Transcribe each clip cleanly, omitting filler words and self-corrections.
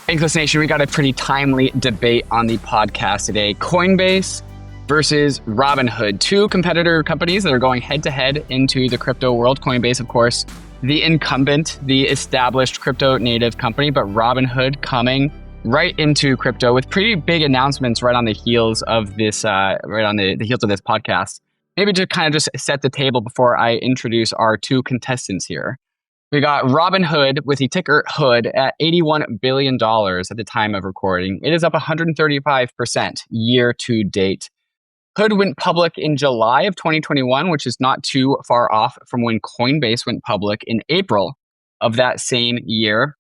Anchorless Nation, we got a pretty timely debate on the podcast today. Coinbase versus Robinhood, two competitor companies that are going head-to-head into the crypto world. Coinbase, of course, the incumbent, the established crypto native company, but Robinhood coming right into crypto with pretty big announcements right on the heels of this, this podcast. Maybe to kind of just set the table before I introduce our two contestants here. We got Robinhood with the ticker HOOD at $81 billion at the time of recording. It is up 135% year to date. HOOD went public in July of 2021, which is not too far off from when Coinbase went public in April of that same year.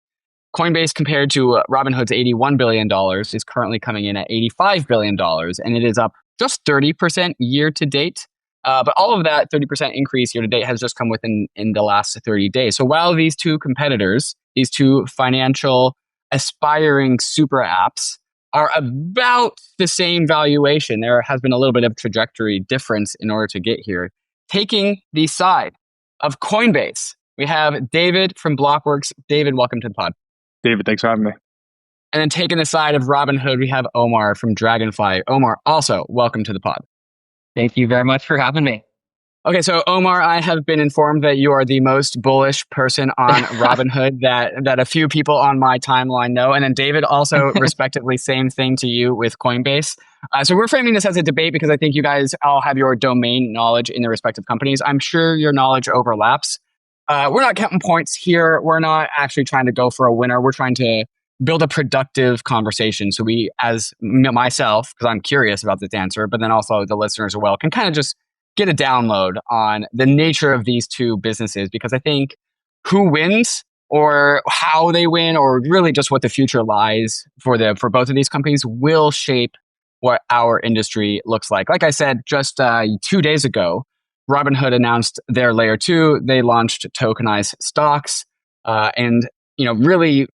Coinbase, compared to Robinhood's $81 billion, is currently coming in at $85 billion, and it is up just 30% year to date. But all of that 30% increase year to date has just come within the last 30 days. So while these two competitors, these two financial aspiring super apps, are about the same valuation, there has been a little bit of trajectory difference in order to get here. Taking the side of Coinbase, we have David from Blockworks. David, welcome to the pod. David, thanks for having me. And then taking the side of Robinhood, we have Omar from Dragonfly. Omar, also welcome to the pod. Thank you very much for having me. Okay, so Omar, I have been informed that you are the most bullish person on Robinhood that a few people on my timeline know. And then David, also respectively, same thing to you with Coinbase. So we're framing this as a debate because I think you guys all have your domain knowledge in the respective companies. I'm sure your knowledge overlaps. We're not counting points here. We're not actually trying to go for a winner. We're trying to build a productive conversation. So we, as myself, because I'm curious about this answer, but then also the listeners as well, can kind of just get a download on the nature of these two businesses, because I think who wins or how they win, or really just what the future lies for both of these companies, will shape what our industry looks like. Like I said, just 2 days ago, Robinhood announced their layer 2. They launched tokenized stocks, and really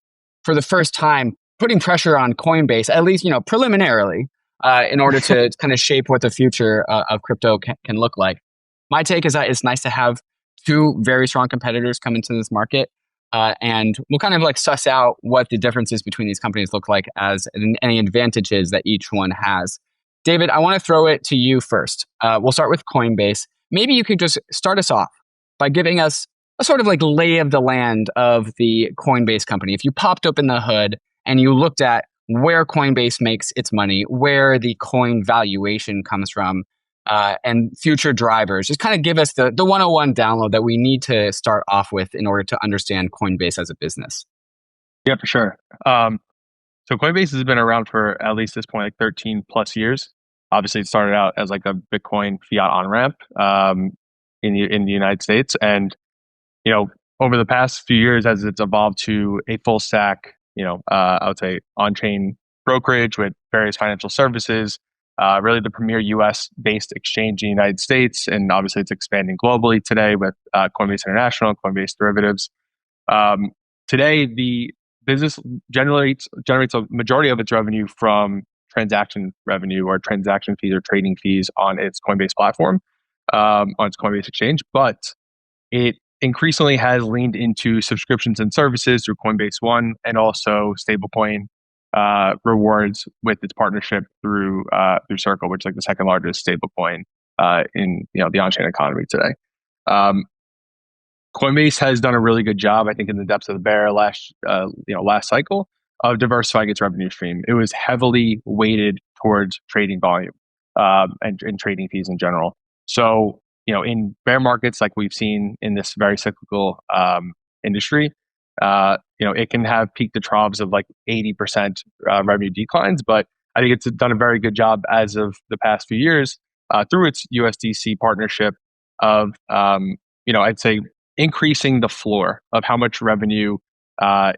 for the first time, putting pressure on Coinbase, at least, preliminarily, in order to kind of shape what the future of crypto can look like. My take is that it's nice to have two very strong competitors come into this market, and we'll kind of like suss out what the differences between these companies look like as any advantages that each one has. David, I want to throw it to you first. We'll start with Coinbase. Maybe you could just start us off by giving us a sort of like lay of the land of the Coinbase company. If you popped open the hood and you looked at where Coinbase makes its money, where the coin valuation comes from, and future drivers, just kind of give us the 101 download that we need to start off with in order to understand Coinbase as a business. Yeah, for sure. So Coinbase has been around for at least this point, like 13 plus years. Obviously, it started out as like a Bitcoin fiat on-ramp in the United States. And, over the past few years, as it's evolved to a full stack, I would say on-chain brokerage with various financial services, really the premier US-based exchange in the United States. And obviously it's expanding globally today with Coinbase International, Coinbase Derivatives. Today, the business generates a majority of its revenue from transaction revenue or transaction fees or trading fees on its Coinbase platform, on its Coinbase exchange. But it increasingly has leaned into subscriptions and services through Coinbase One, and also stablecoin rewards with its partnership through Circle, which is like the second largest stablecoin in the on-chain economy today. Coinbase has done a really good job, I think, in the depths of the bear last cycle of diversifying its revenue stream. It was heavily weighted towards trading volume and trading fees in general. So, in bear markets like we've seen in this very cyclical industry, it can have peak to troughs of like 80% revenue declines. But I think it's done a very good job as of the past few years through its USDC partnership of, I'd say increasing the floor of how much revenue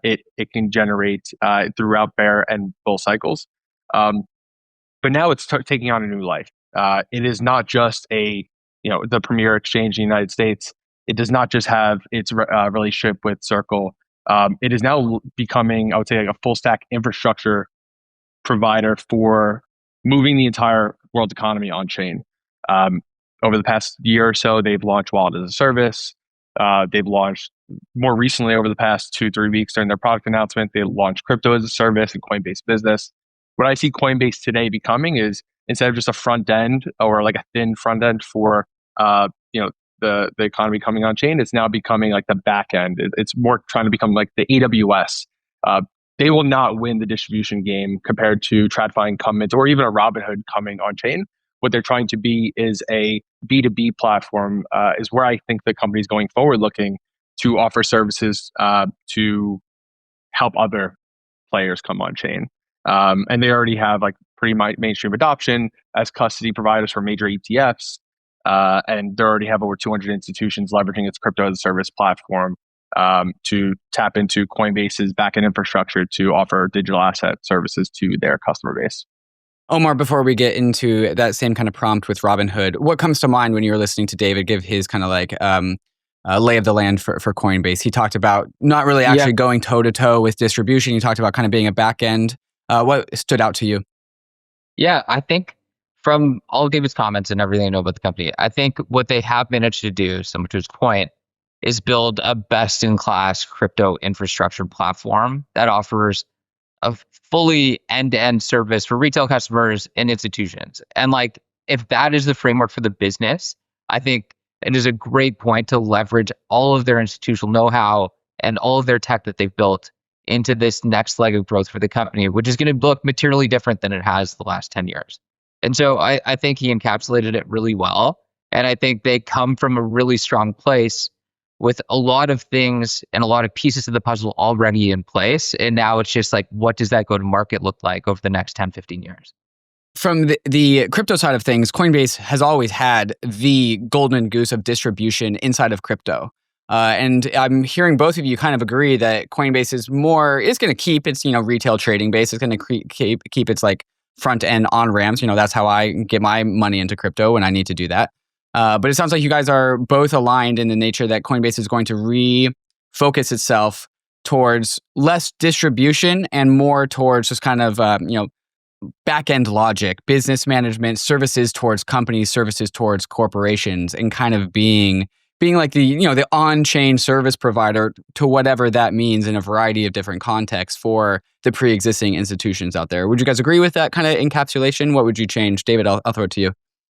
it can generate throughout bear and bull cycles. But now it's taking on a new life. It is not just the premier exchange in the United States. It does not just have its relationship with Circle. It is now becoming, I would say, like a full stack infrastructure provider for moving the entire world economy on chain. Over the past year or so, they've launched wallet as a service. They've launched more recently over the past 2-3 weeks during their product announcement. They launched crypto as a service and Coinbase Business. What I see Coinbase today becoming is instead of just a front end or like a thin front end for the economy coming on chain, it's now becoming like the back end. It's more trying to become like the AWS. They will not win the distribution game compared to TradFi incumbents or even a Robinhood coming on chain. What they're trying to be is a B2B platform, is where I think the company is going forward looking to offer services to help other players come on chain. And they already have like pretty mainstream adoption as custody providers for major ETFs. And they already have over 200 institutions leveraging its crypto as a service platform to tap into Coinbase's backend infrastructure to offer digital asset services to their customer base. Omar, before we get into that same kind of prompt with Robinhood, what comes to mind when you're listening to David give his kind of like lay of the land for Coinbase? He talked about not really actually going toe-to-toe with distribution. He talked about kind of being a back end. What stood out to you? Yeah, I think from all of David's comments and everything I know about the company, I think what they have managed to do, so much to his point, is build a best-in-class crypto infrastructure platform that offers a fully end-to-end service for retail customers and institutions. And like, if that is the framework for the business, I think it is a great point to leverage all of their institutional know-how and all of their tech that they've built into this next leg of growth for the company, which is going to look materially different than it has the last 10 years. And so I think he encapsulated it really well. And I think they come from a really strong place with a lot of things and a lot of pieces of the puzzle already in place. And now it's just like, what does that go to market look like over the next 10, 15 years? From the crypto side of things, Coinbase has always had the golden goose of distribution inside of crypto. And I'm hearing both of you kind of agree that Coinbase is going to keep its, retail trading base. It's going to keep its like front end on ramps. That's how I get my money into crypto when I need to do that. But it sounds like you guys are both aligned in the nature that Coinbase is going to refocus itself towards less distribution and more towards just kind of, back-end logic, business management, services towards companies, services towards corporations, and kind of being like the on-chain service provider to whatever that means in a variety of different contexts for the pre-existing institutions out there. Would you guys agree with that kind of encapsulation? What would you change? David, I'll throw it to you.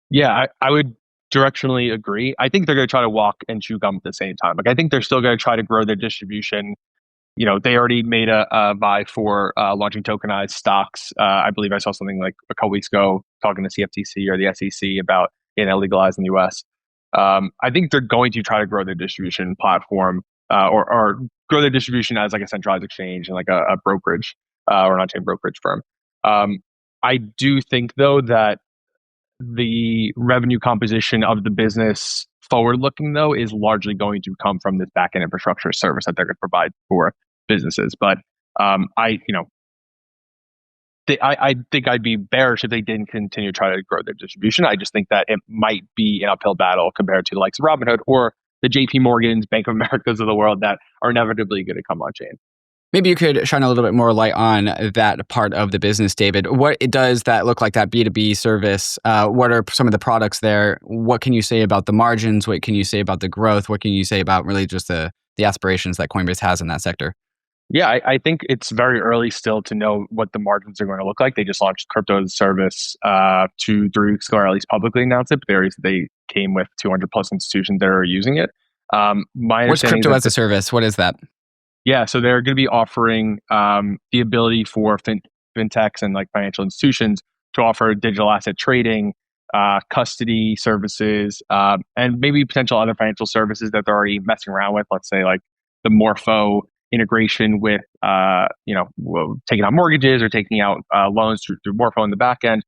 Yeah, I would directionally agree. I think they're going to try to walk and chew gum at the same time. Like, I think they're still going to try to grow their distribution. They already made a buy for launching tokenized stocks. I believe I saw something like a couple weeks ago talking to CFTC or the SEC about getting that legalized in the US. I think they're going to try to grow their distribution platform or grow their distribution as like a centralized exchange and like a brokerage or an on-chain brokerage firm. I do think, though, that the revenue composition of the business forward-looking, though, is largely going to come from this back-end infrastructure service that they're going to provide for businesses. But I think I'd be bearish if they didn't continue to try to grow their distribution. I just think that it might be an uphill battle compared to the likes of Robinhood or the JP Morgans, Bank of Americas of the world that are inevitably going to come on chain. Maybe you could shine a little bit more light on that part of the business, David. What does that look like, that B2B service? What are some of the products there? What can you say about the margins? What can you say about the growth? What can you say about really just the aspirations that Coinbase has in that sector? Yeah, I think it's very early still to know what the margins are going to look like. They just launched crypto as a service 2-3 weeks ago, or at least publicly announced it. But they came with 200 plus institutions that are using it. What's crypto as a service? What is that? Yeah, so they're going to be offering the ability for fintechs and like financial institutions to offer digital asset trading, custody services, and maybe potential other financial services that they're already messing around with. Let's say like the Morpho integration with taking out mortgages or taking out loans through Morpho in the back end.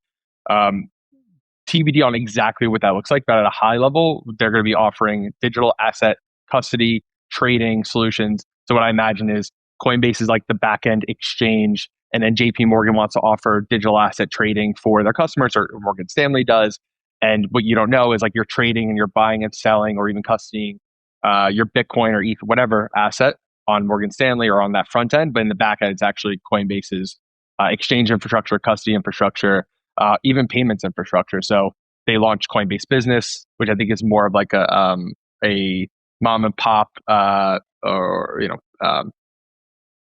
TBD on exactly what that looks like, but at a high level, they're going to be offering digital asset custody trading solutions. So what I imagine is Coinbase is like the back end exchange, and then JP Morgan wants to offer digital asset trading for their customers, or Morgan Stanley does. And what you don't know is like you're trading and you're buying and selling or even custodying your Bitcoin or ETH, whatever asset on Morgan Stanley or on that front end. But in the back end, it's actually Coinbase's exchange infrastructure, custody infrastructure, even payments infrastructure. So they launched Coinbase Business, which I think is more of like a mom and pop or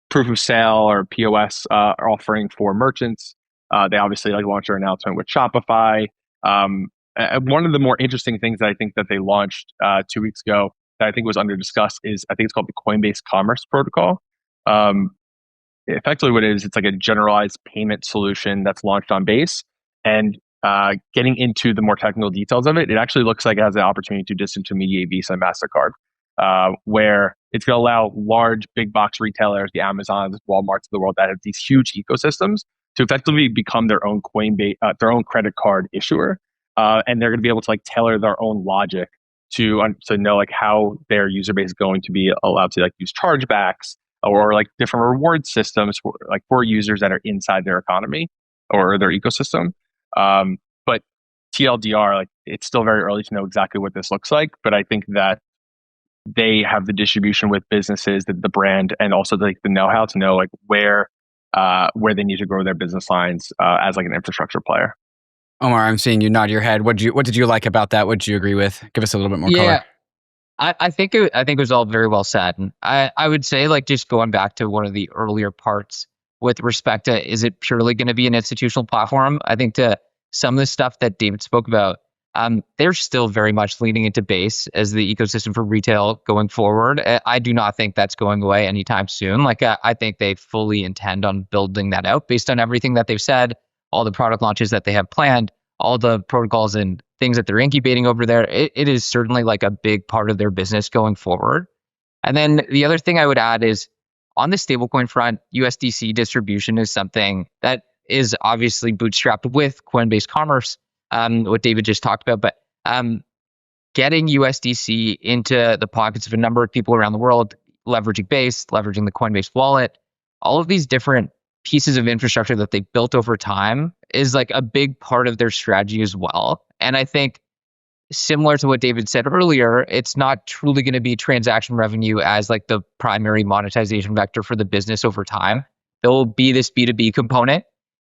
proof of sale or POS offering for merchants. They obviously launched their announcement with Shopify. One of the more interesting things that I think that they launched 2 weeks ago that I think was under discussed is I think it's called the Coinbase Commerce Protocol. Effectively, what it is, it's like a generalized payment solution that's launched on Base. And getting into the more technical details of it, it actually looks like it has the opportunity to disintermediate Visa and MasterCard, where it's going to allow large big box retailers, the Amazons, Walmarts of the world that have these huge ecosystems to effectively become their own Coinbase, their own credit card issuer. And they're going to be able to tailor their own logic to know how their user base is going to be allowed to use chargebacks or different reward systems for users that are inside their economy or their ecosystem. But TLDR, it's still very early to know exactly what this looks like. But I think that they have the distribution with businesses, the brand, and also the know-how to know where they need to grow their business lines as an infrastructure player. Omar, I'm seeing you nod your head. What did you like about that? What did you agree with? Give us a little bit more color. I think it was all very well said. And I would say just going back to one of the earlier parts with respect to, is it purely going to be an institutional platform? I think to some of the stuff that David spoke about, they're still very much leaning into Base as the ecosystem for retail going forward. I do not think that's going away anytime soon. I think they fully intend on building that out based on everything that they've said, all the product launches that they have planned, all the protocols and things that they're incubating over there. It is certainly a big part of their business going forward. And then the other thing I would add is on the stablecoin front, USDC distribution is something that is obviously bootstrapped with Coinbase Commerce, what David just talked about. But getting USDC into the pockets of a number of people around the world, leveraging Base, leveraging the Coinbase wallet, all of these different pieces of infrastructure that they've built over time is a big part of their strategy as well. And I think similar to what David said earlier, it's not truly going to be transaction revenue as the primary monetization vector for the business over time. There will be this B2B component.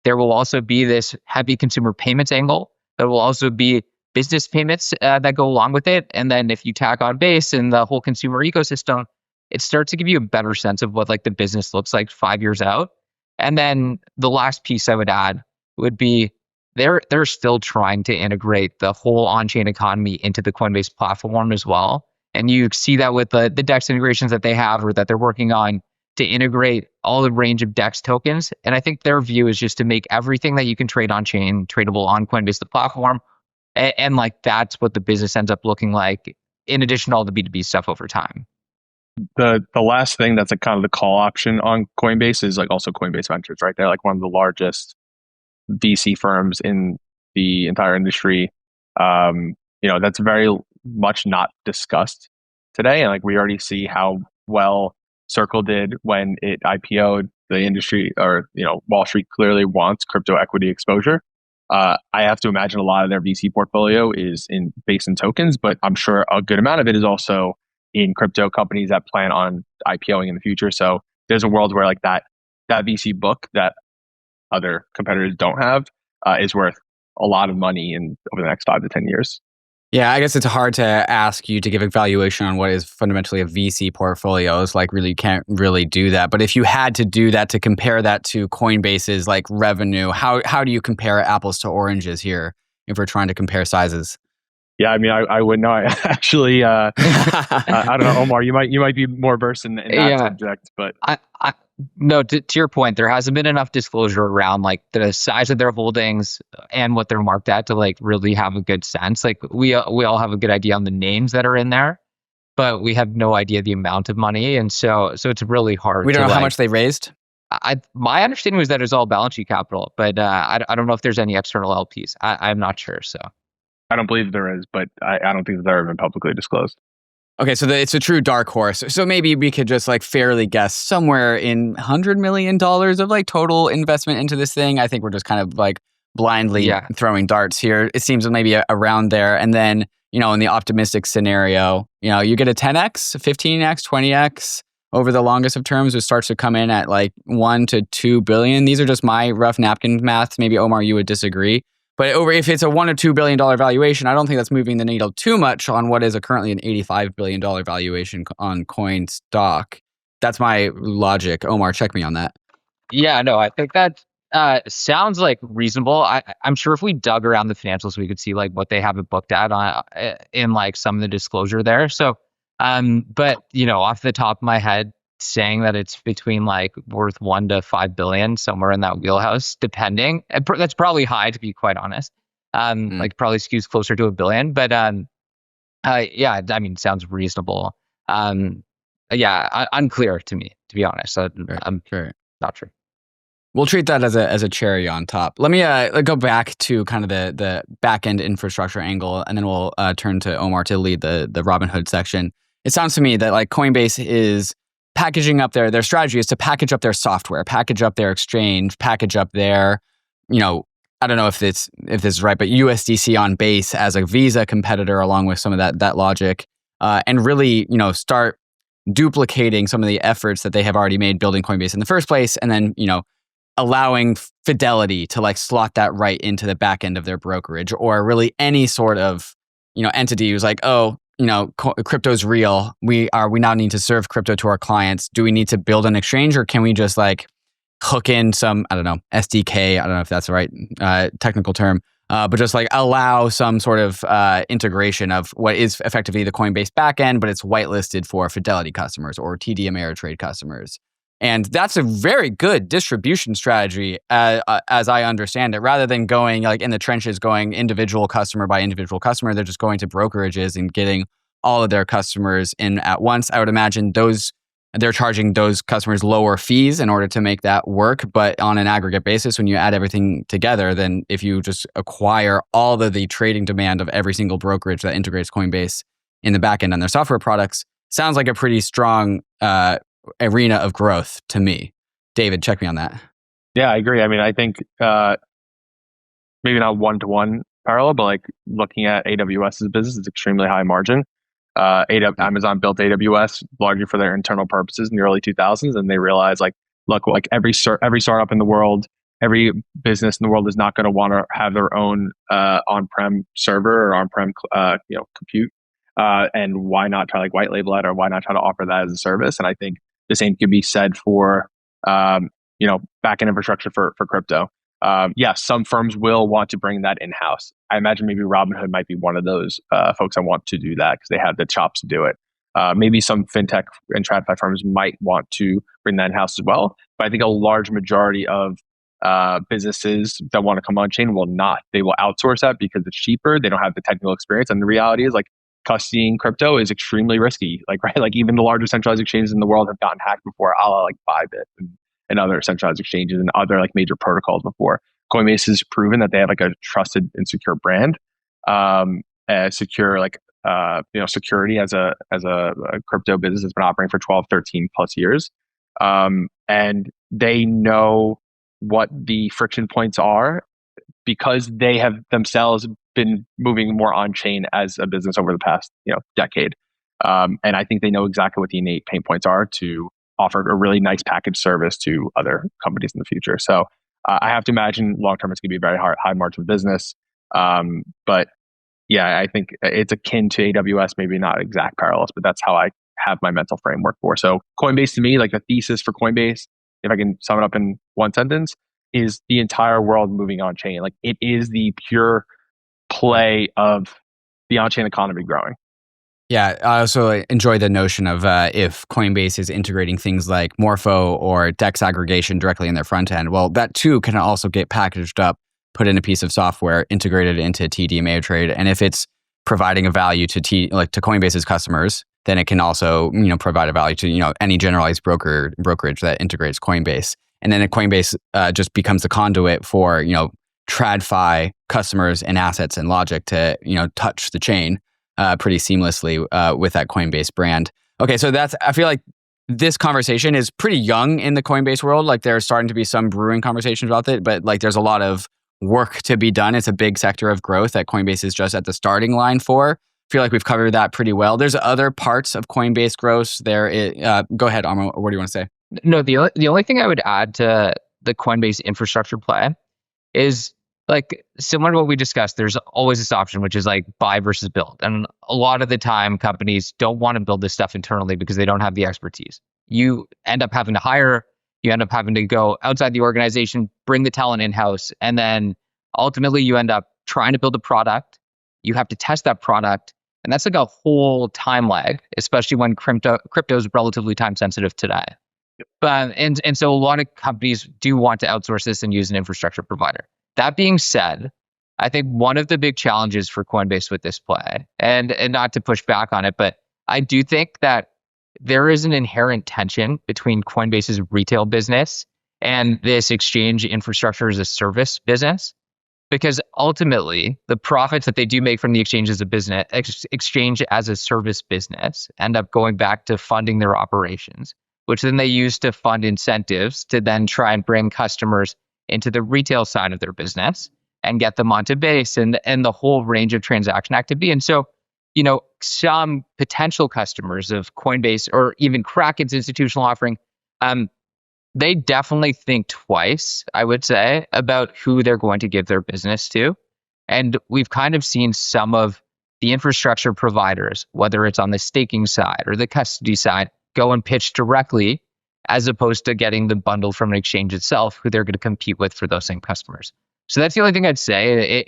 There will also be this heavy consumer payments angle. There will also be business payments that go along with it. And then if you tack on Base and the whole consumer ecosystem, it starts to give you a better sense of what the business looks like 5 years out. And then the last piece I would add would be they're still trying to integrate the whole on-chain economy into the Coinbase platform as well. And you see that with the DEX integrations that they have or that they're working on to integrate all the range of DEX tokens. And I think their view is just to make everything that you can trade on-chain tradable on Coinbase, the platform. And that's what the business ends up looking like in addition to all the B2B stuff over time. The last thing that's kind of the call option on Coinbase is also Coinbase Ventures, right? They're one of the largest VC firms in the entire industry. That's very much not discussed today. And we already see how well Circle did when it IPO'd. The industry or Wall Street clearly wants crypto equity exposure. I have to imagine a lot of their VC portfolio is based in tokens, but I'm sure a good amount of it is also in crypto companies that plan on IPOing in the future. So there's a world where that VC book that other competitors don't have is worth a lot of money over the next 5 to 10 years. Yeah, I guess it's hard to ask you to give a valuation on what is fundamentally a VC portfolio. It's really you can't really do that. But if you had to do that to compare that to Coinbase's revenue, how do you compare apples to oranges here if we're trying to compare sizes? Yeah, I mean, I wouldn't know. I actually, I don't know, Omar. You might be more versed in that subject, but no. To your point, there hasn't been enough disclosure around the size of their holdings and what they're marked at to really have a good sense. We all have a good idea on the names that are in there, but we have no idea the amount of money, and so it's really hard. We don't know how much they raised. My understanding was that it's all balance sheet capital, but I don't know if there's any external LPs. I'm not sure. So. I don't believe there is, but I don't think they've ever been publicly disclosed. Okay, so it's a true dark horse. So maybe we could just fairly guess somewhere in $100 million of total investment into this thing. I think we're just kind of blindly throwing darts here. It seems maybe around there. And then, in the optimistic scenario, you get a 10x, 15x, 20x over the longest of terms. It starts to come in at $1 to $2 billion. These are just my rough napkin maths. Maybe Omar, you would disagree. But if it's a $1 or $2 billion valuation, I don't think that's moving the needle too much on what is currently an $85 billion valuation on coin stock. That's my logic. Omar, check me on that. Yeah, no, I think that sounds like reasonable. I'm sure if we dug around the financials, we could see like what they have it booked at on in like some of the disclosure there. So, but off the top of my head, saying that it's between like worth $1 to $5 billion, somewhere in that wheelhouse, depending. That's probably high, to be quite honest. Like probably skews closer to $1 billion, but yeah, I mean, sounds reasonable. Yeah, unclear to me, to be honest. So I'm not sure. We'll treat that as a cherry on top. Let me go back to kind of the back end infrastructure angle, and then we'll turn to Omar to lead the Robinhood section. It sounds to me that like Coinbase is packaging up their strategy is to package up their software, package up their exchange, package up their, I don't know if this is right, but USDC on Base as a Visa competitor, along with some of that logic, and really start duplicating some of the efforts that they have already made building Coinbase in the first place, and then allowing Fidelity to like slot that right into the back end of their brokerage, or really any sort of entity who's like, oh, crypto's real. We now need to serve crypto to our clients. Do we need to build an exchange, or can we just like hook in some, I don't know, SDK? I don't know if that's the right technical term, but just like allow some sort of integration of what is effectively the Coinbase backend, but it's whitelisted for Fidelity customers or TD Ameritrade customers. And that's a very good distribution strategy, as I understand it. Rather than going like in the trenches, going individual customer by individual customer, they're just going to brokerages and getting all of their customers in at once. I would imagine they're charging those customers lower fees in order to make that work. But on an aggregate basis, when you add everything together, then if you just acquire all of the trading demand of every single brokerage that integrates Coinbase in the back end on their software products, sounds like a pretty strong arena of growth to me. David, check me on that. Yeah, I agree. I mean, I think maybe not one-to-one parallel, but like looking at AWS's business, it's extremely high margin. Amazon built AWS largely for their internal purposes in the early 2000s, and they realized look, every startup in the world, every business in the world is not going to want to have their own on-prem server or on-prem compute, and why not try like white label it, or why not try to offer that as a service? And I think the same can be said for backend infrastructure for crypto. Yes, some firms will want to bring that in-house. I imagine maybe Robinhood might be one of those folks that want to do that because they have the chops to do it. Maybe some fintech and TradFi firms might want to bring that in-house as well. But I think a large majority of businesses that want to come on chain will not. They will outsource that because it's cheaper. They don't have the technical experience. And the reality is custodying crypto is extremely risky. Even the largest centralized exchanges in the world have gotten hacked before, a la Bybit and other centralized exchanges and other major protocols before. Coinbase has proven that they have a trusted and secure brand, secure security as a crypto business that's been operating for 12, 13 plus years. And they know what the friction points are because they have themselves been moving more on chain as a business over the past decade. And I think they know exactly what the innate pain points are to offer a really nice package service to other companies in the future. So I have to imagine long term it's going to be a very high margin business. But yeah, I think it's akin to AWS, maybe not exact parallels, but that's how I have my mental framework for. So Coinbase to me, the thesis for Coinbase, if I can sum it up in one sentence, is the entire world moving on chain. It is the pure play of the on-chain economy growing. Yeah, I also enjoy the notion of if Coinbase is integrating things like Morpho or DEX aggregation directly in their front end, well, that too can also get packaged up, put in a piece of software, integrated into TD Ameritrade, and if it's providing a value to Coinbase's customers, then it can also provide a value to any generalized brokerage that integrates Coinbase, and then Coinbase just becomes the conduit for TradFi customers and assets and logic to touch the chain pretty seamlessly with that Coinbase brand. Okay, so I feel like this conversation is pretty young in the Coinbase world. There's starting to be some brewing conversations about it, but there's a lot of work to be done. It's a big sector of growth that Coinbase is just at the starting line for. I feel like we've covered that pretty well. There's other parts of Coinbase growth there. Go ahead, Omar. What do you want to say? No, the only thing I would add to the Coinbase infrastructure play is like similar to what we discussed, there's always this option, which is like buy versus build. And a lot of the time, companies don't want to build this stuff internally because they don't have the expertise. You end up having to hire, you end up having to go outside the organization, bring the talent in-house, and then ultimately you end up trying to build a product. You have to test that product. And that's like a whole time lag, especially when crypto is relatively time sensitive today. But and so a lot of companies do want to outsource this and use an infrastructure provider. That being said, I think one of the big challenges for Coinbase with this play, and not to push back on it, but I do think that there is an inherent tension between Coinbase's retail business and this exchange infrastructure as a service business. Because ultimately, the profits that they do make from the exchange as a business, exchange as a service business, end up going back to funding their operations, which then they use to fund incentives to then try and bring customers into the retail side of their business and get them onto Base and the whole range of transaction activity. And so, some potential customers of Coinbase or even Kraken's institutional offering, they definitely think twice, I would say, about who they're going to give their business to. And we've kind of seen some of the infrastructure providers, whether it's on the staking side or the custody side, go and pitch directly as opposed to getting the bundle from an exchange itself, who they're going to compete with for those same customers. So that's the only thing I'd say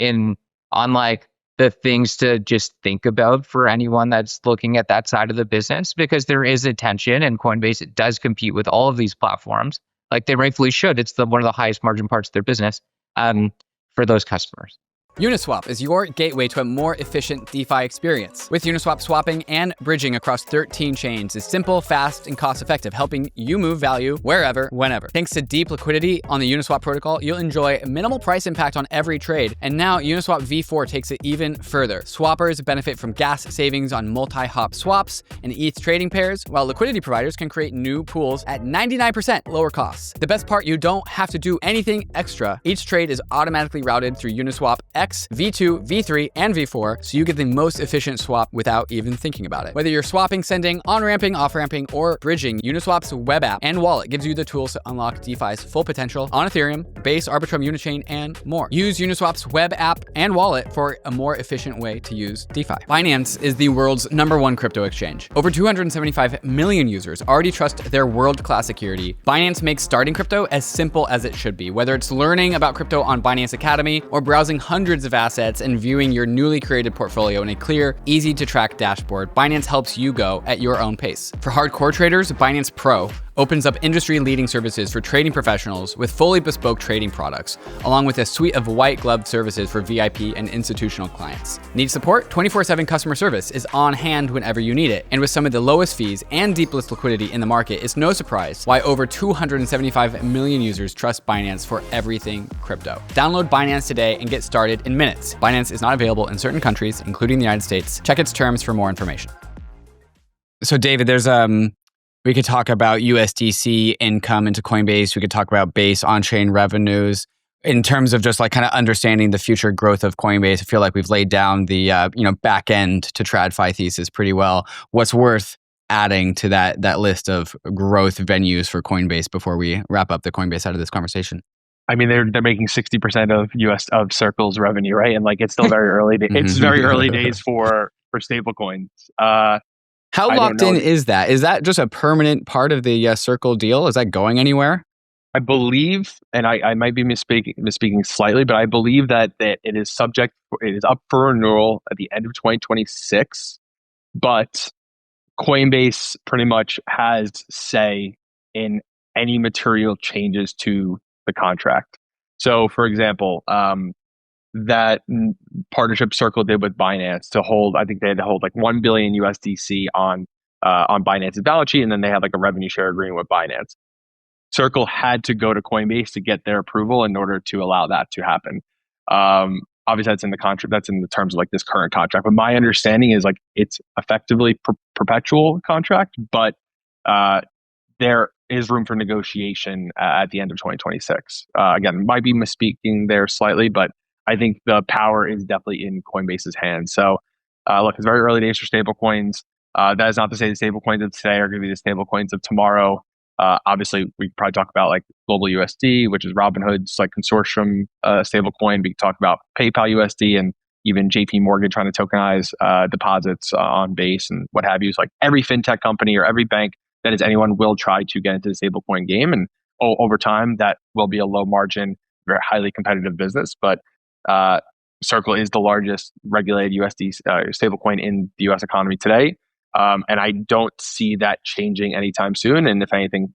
on like the things to just think about for anyone that's looking at that side of the business, because there is a tension, and Coinbase does compete with all of these platforms, like they rightfully should. It's one of the highest margin parts of their business for those customers. UNISWAP is your gateway to a more efficient DeFi experience. With UNISWAP, swapping and bridging across 13 chains is simple, fast, and cost-effective, helping you move value wherever, whenever. Thanks to deep liquidity on the UNISWAP protocol, you'll enjoy minimal price impact on every trade. And now UNISWAP v4 takes it even further. Swappers benefit from gas savings on multi-hop swaps and ETH trading pairs, while liquidity providers can create new pools at 99% lower costs. The best part, you don't have to do anything extra. Each trade is automatically routed through UNISWAP X, V2, V3, and V4, so you get the most efficient swap without even thinking about it. Whether you're swapping, sending, on-ramping, off-ramping, or bridging, UNISWAP's web app and wallet gives you the tools to unlock DeFi's full potential on Ethereum, Base, Arbitrum, UNICHAIN, and more. Use UNISWAP's web app and wallet for a more efficient way to use DeFi. Binance is the world's #1 crypto exchange. Over 275 million users already trust their world-class security. Binance makes starting crypto as simple as it should be, whether it's learning about crypto on Binance Academy or browsing hundreds of assets and viewing your newly created portfolio in a clear, easy-to-track dashboard. Binance helps you go at your own pace. For hardcore traders, Binance Pro opens up industry-leading services for trading professionals with fully bespoke trading products, along with a suite of white-glove services for VIP and institutional clients. Need support? 24/7 customer service is on hand whenever you need it. And with some of the lowest fees and deepest liquidity in the market, it's no surprise why over 275 million users trust Binance for everything crypto. Download Binance today and get started in minutes. Binance is not available in certain countries, including the United States. Check its terms for more information. So David, there's we could talk about USDC income into Coinbase. We could talk about Base on-chain revenues. In terms of just like kind of understanding the future growth of Coinbase, I feel like we've laid down the back end to TradFi thesis pretty well. What's worth adding to that list of growth venues for Coinbase before we wrap up the Coinbase side of this conversation? I mean, they're making 60% of Circle's revenue, right? And like it's still very early. It's very early days for stablecoins. How locked in is that? Is that just a permanent part of the Circle deal? Is that going anywhere? I believe, and I might be misspeaking slightly, but I believe that it is up for renewal at the end of 2026. But Coinbase pretty much has say in any material changes to the contract. So, for example, that partnership Circle did with Binance to hold, I think they had to hold like 1 billion USDC on Binance's balance sheet, and then they had like a revenue share agreement with Binance. Circle had to go to Coinbase to get their approval in order to allow that to happen. Obviously, that's in the contract. That's in the terms of like this current contract. But my understanding is like it's effectively perpetual contract, but there is room for negotiation at the end of 2026. Again, might be misspeaking there slightly, but I think the power is definitely in Coinbase's hands. So, look, it's very early days for stablecoins. That is not to say the stablecoins of today are going to be the stablecoins of tomorrow. Obviously, we could probably talk about like Global USD, which is Robinhood's like consortium stablecoin. We could talk about PayPal USD and even JP Morgan trying to tokenize deposits on Base and what have you. So like every fintech company or every bank that is anyone will try to get into the stablecoin game. And over time, that will be a low margin, very highly competitive business. But Circle is the largest regulated USD stablecoin in the US economy today. And I don't see that changing anytime soon. And if anything,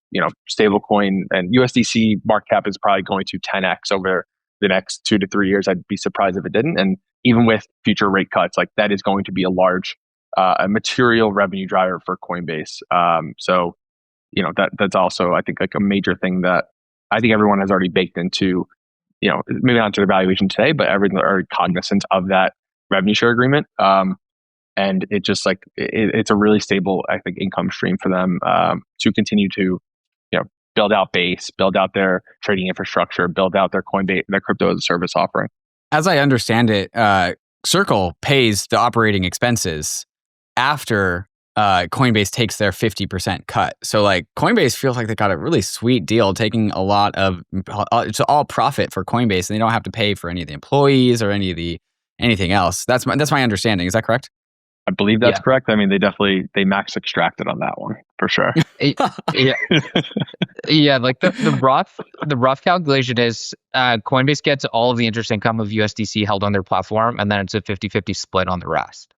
stablecoin and USDC market cap is probably going to 10x over the next 2 to 3 years. I'd be surprised if it didn't. And even with future rate cuts, like that is going to be a material revenue driver for Coinbase. So that's also, I think, like a major thing that I think everyone has already baked into, maybe not to the valuation today, but everyone's already cognizant of that revenue share agreement. And it just like it's a really stable, I think, income stream for them to continue to, build out Base, build out their trading infrastructure, build out their Coinbase, their crypto as a service offering. As I understand it, Circle pays the operating expenses after Coinbase takes their 50% cut. So like Coinbase feels like they got a really sweet deal, taking a lot of it's all profit for Coinbase, and they don't have to pay for any of the employees or anything else. That's my understanding. Is that correct? I believe that's correct. I mean, they max extracted on that one for sure. Yeah. Like the rough calculation is Coinbase gets all of the interest income of USDC held on their platform, and then it's a 50-50 split on the rest.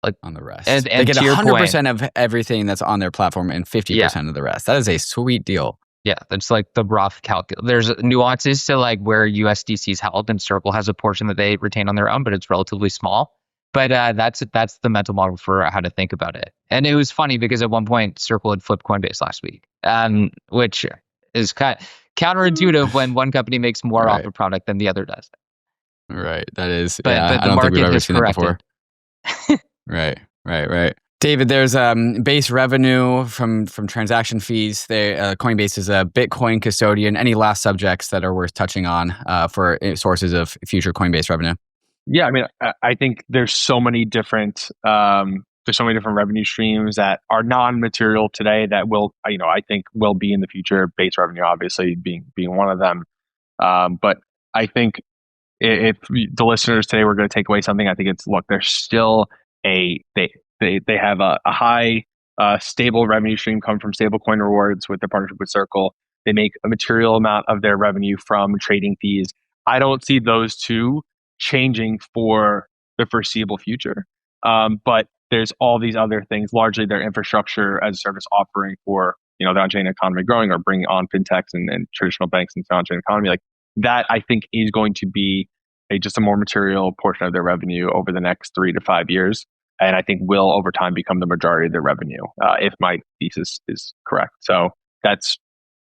Like on the rest, and they get 100% of everything that's on their platform and 50% of the rest. That is a sweet deal. Yeah, that's like the rough calculation. There's nuances to like where USDC is held, and Circle has a portion that they retain on their own, but it's relatively small. But that's the mental model for how to think about it. And it was funny because at one point Circle had flipped Coinbase last week, which is kind of counterintuitive when one company makes more off a product than the other does. Right. That is. But I don't think we've ever seen that before. Right. David, there's base revenue from transaction fees. Coinbase is a Bitcoin custodian. Any last subjects that are worth touching on for sources of future Coinbase revenue? Yeah, I mean, I think there's so many different revenue streams that are non-material today that will, I think will be in the future. Base revenue, obviously, being one of them. But I think if the listeners today were going to take away something, I think it's there's still they have a high stable revenue stream come from stablecoin rewards with their partnership with Circle. They make a material amount of their revenue from trading fees. I don't see those two changing for the foreseeable future. But there's all these other things, largely their infrastructure as a service offering for, the on-chain economy growing or bringing on fintechs and traditional banks into the on-chain economy. Like that, I think is going to be just a more material portion of their revenue over the next 3 to 5 years. And I think will over time become the majority of their revenue, if my thesis is correct. So that's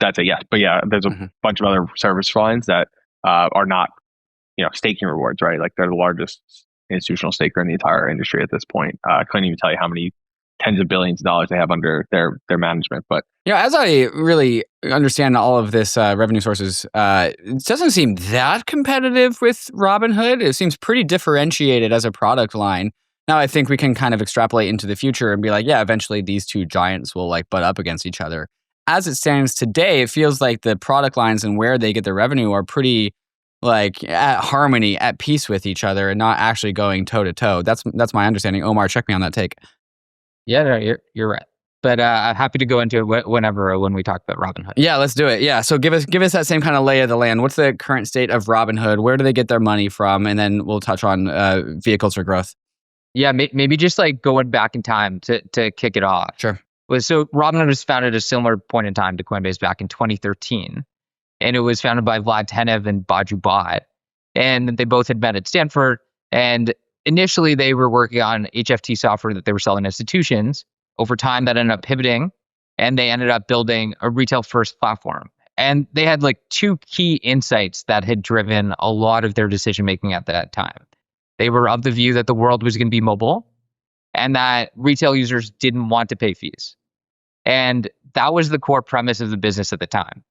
a yes. But yeah, there's a bunch of other service lines that are not staking rewards, right? Like they're the largest institutional staker in the entire industry at this point. I couldn't even tell you how many tens of billions of dollars they have under their management. But as I really understand all of this revenue sources, it doesn't seem that competitive with Robinhood. It seems pretty differentiated as a product line. Now I think we can kind of extrapolate into the future and be like, eventually these two giants will butt up against each other. As it stands today, it feels like the product lines and where they get their revenue are pretty at harmony, at peace with each other, and not actually going toe to toe. That's my understanding. Omar, check me on that take. Yeah, no, you're right. But I'm happy to go into it when we talk about Robinhood. Yeah, let's do it. Yeah, so give us that same kind of lay of the land. What's the current state of Robinhood? Where do they get their money from? And then we'll touch on vehicles for growth. Yeah, maybe just going back in time to kick it off. Sure. So Robinhood was founded at a similar point in time to Coinbase back in 2013. And it was founded by Vlad Tenev and Baju Bhatt. And they both had met at Stanford. And initially, they were working on HFT software that they were selling to institutions. Over time, that ended up pivoting. And they ended up building a retail-first platform. And they had two key insights that had driven a lot of their decision-making at that time. They were of the view that the world was going to be mobile and that retail users didn't want to pay fees. And that was the core premise of the business at the time,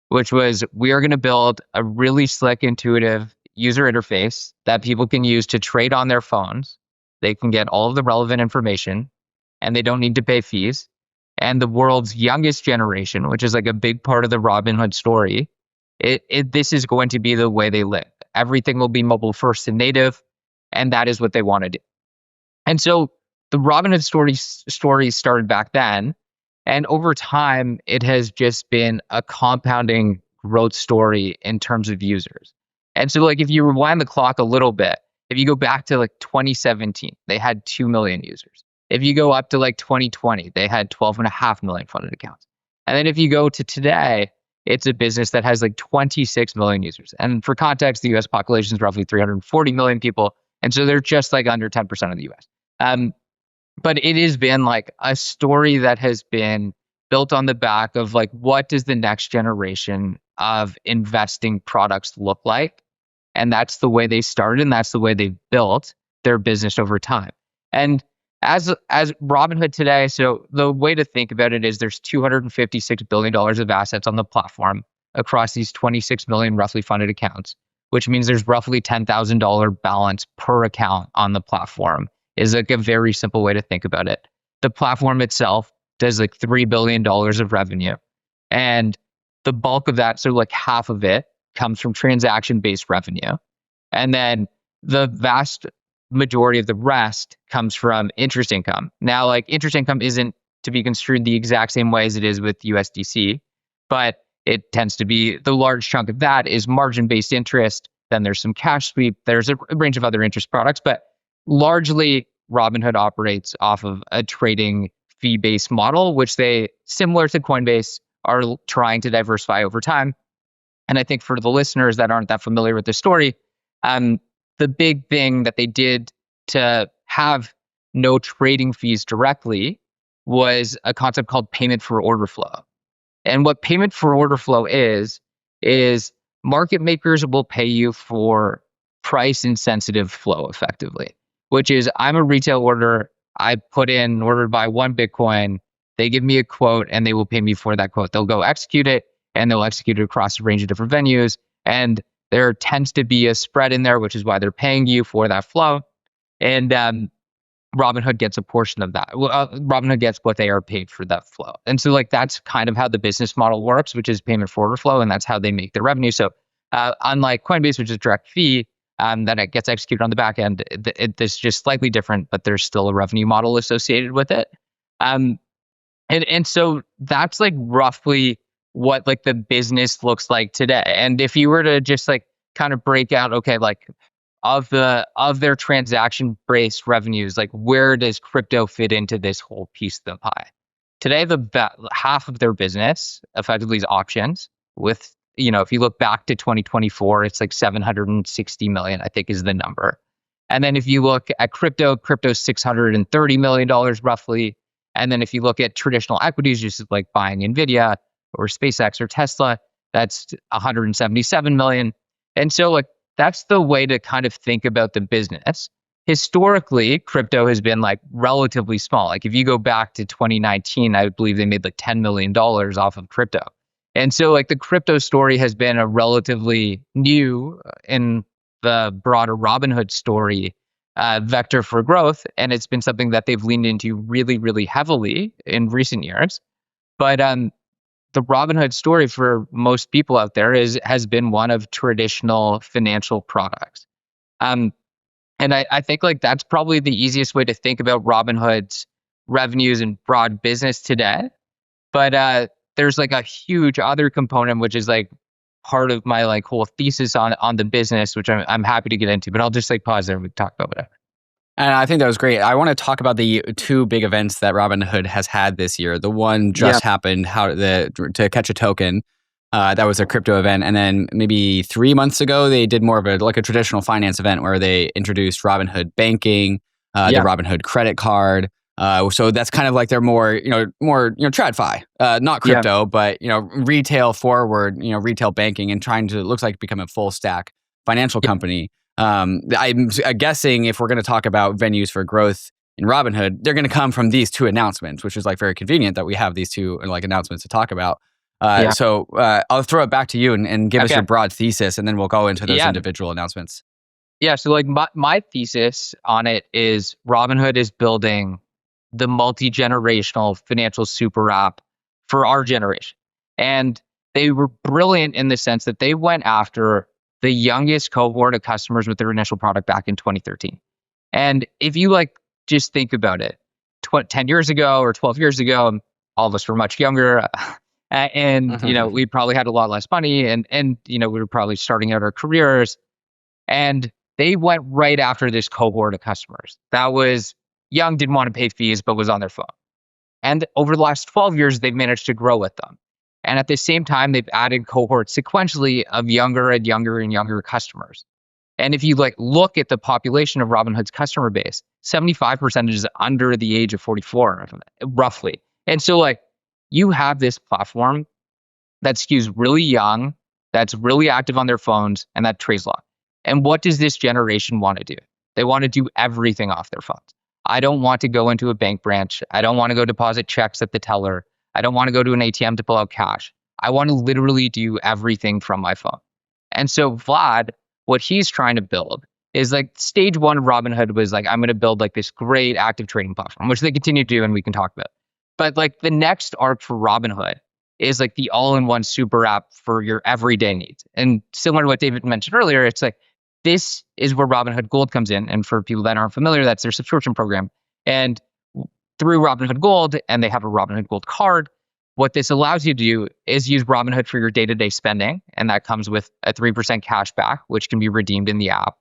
which was we are going to build a really slick, intuitive user interface that people can use to trade on their phones. They can get all of the relevant information and they don't need to pay fees. and the world's youngest generation, which is like a big part of the Robinhood story, this is going to be the way they live. Everything will be mobile first and native, and that is what they want to do. And so the Robinhood story started back then, and over time, it has just been a compounding growth story in terms of users. And so, like, if you rewind the clock a little bit, if you go back to like 2017, they had 2 million users. If you go up to like 2020, they had 12.5 million funded accounts. And then if you go to today, it's a business that has like 26 million users. And for context, the US population is roughly 340 million people. And so they're just like under 10% of the US. But it has been like a story that has been built on the back of like, what does the next generation of investing products look like? And that's the way they started, and that's the way they've built their business over time. And as Robinhood today, so the way to think about it is there's $256 billion of assets on the platform across these 26 million roughly funded accounts, which means there's roughly $10,000 balance per account on the platform, is like a very simple way to think about it. The platform itself does like $3 billion of revenue. And the bulk of that, so like half of it, comes from transaction-based revenue. And then the vast majority of the rest comes from interest income. Now, like interest income isn't to be construed the exact same way as it is with USDC, but it tends to be the large chunk of that is margin-based interest. Then there's some cash sweep. There's a range of other interest products, but largely Robinhood operates off of a trading fee-based model, which they, similar to Coinbase, are trying to diversify over time. And I think for the listeners that aren't that familiar with the story, the big thing that they did to have no trading fees directly was a concept called payment for order flow. And what payment for order flow is market makers will pay you for price insensitive flow effectively, which is I'm a retail order. I put in order to buy 1 Bitcoin. They give me a quote and they will pay me for that quote. They'll go execute it and they'll execute it across a range of different venues. And there tends to be a spread in there, which is why they're paying you for that flow. And Robinhood gets a portion of that. Robinhood gets what they are paid for that flow. And so like that's kind of how the business model works, which is payment for order flow. And that's how they make their revenue. So unlike Coinbase, which is direct fee, that it gets executed on the back end, it's just slightly different, but there's still a revenue model associated with it. And so that's like roughly what like the business looks like today. And if you were to just like kind of break out, okay, like of their transaction based revenues, like where does crypto fit into this whole piece of the pie? Today, half of their business effectively is options with, if you look back to 2024, it's like 760 million, I think is the number. And then if you look at crypto's $630 million roughly. And then if you look at traditional equities, just like buying NVIDIA or SpaceX or Tesla, that's 177 million. And so like that's the way to kind of think about the business. Historically, crypto has been like relatively small. Like if you go back to 2019, I believe they made like $10 million off of crypto. And so like the crypto story has been a relatively new in the broader Robinhood story vector for growth. And it's been something that they've leaned into really, really heavily in recent years. But the Robinhood story for most people out there has been one of traditional financial products. And I think like that's probably the easiest way to think about Robinhood's revenues and broad business today. But there's like a huge other component, which is like part of my like whole thesis on the business, which I'm happy to get into, but I'll just like pause there and we can talk about whatever. And I think that was great. I want to talk about the two big events that Robinhood has had this year. The one just happened, to catch a token. That was a crypto event. And then maybe 3 months ago, they did more of a traditional finance event where they introduced Robinhood Banking, the Robinhood credit card. So that's kind of like their more TradFi, not crypto, but retail forward, retail banking, and trying to looks like become a full stack financial company. I'm guessing if we're going to talk about venues for growth in Robinhood, they're going to come from these two announcements, which is like very convenient that we have these two like announcements to talk about. So I'll throw it back to you and give us your broad thesis, and then we'll go into those individual announcements. Yeah. So like my thesis on it is Robinhood is building the multi-generational financial super app for our generation. And they were brilliant in the sense that they went after the youngest cohort of customers with their initial product back in 2013. And if you just think about it, 10 years ago or 12 years ago, all of us were much younger. And, we probably had a lot less money and we were probably starting out our careers. And they went right after this cohort of customers that was young, didn't want to pay fees, but was on their phone. And over the last 12 years, they've managed to grow with them. And at the same time, they've added cohorts sequentially of younger and younger and younger customers. And if you look at the population of Robinhood's customer base, 75% is under the age of 44, roughly. And so you have this platform that skews really young, that's really active on their phones, and that trades a lot. And what does this generation want to do? They want to do everything off their phones. I don't want to go into a bank branch. I don't want to go deposit checks at the teller. I don't want to go to an ATM to pull out cash. I want to literally do everything from my phone. And so Vlad, what he's trying to build is stage one of Robinhood was I'm going to build this great active trading platform, which they continue to do and we can talk about. But the next arc for Robinhood is the all-in-one super app for your everyday needs. And similar to what David mentioned earlier, it's this is where Robinhood Gold comes in. And for people that aren't familiar, that's their subscription program. And through Robinhood Gold, and they have a Robinhood Gold card, what this allows you to do is use Robinhood for your day-to-day spending. And that comes with a 3% cash back, which can be redeemed in the app.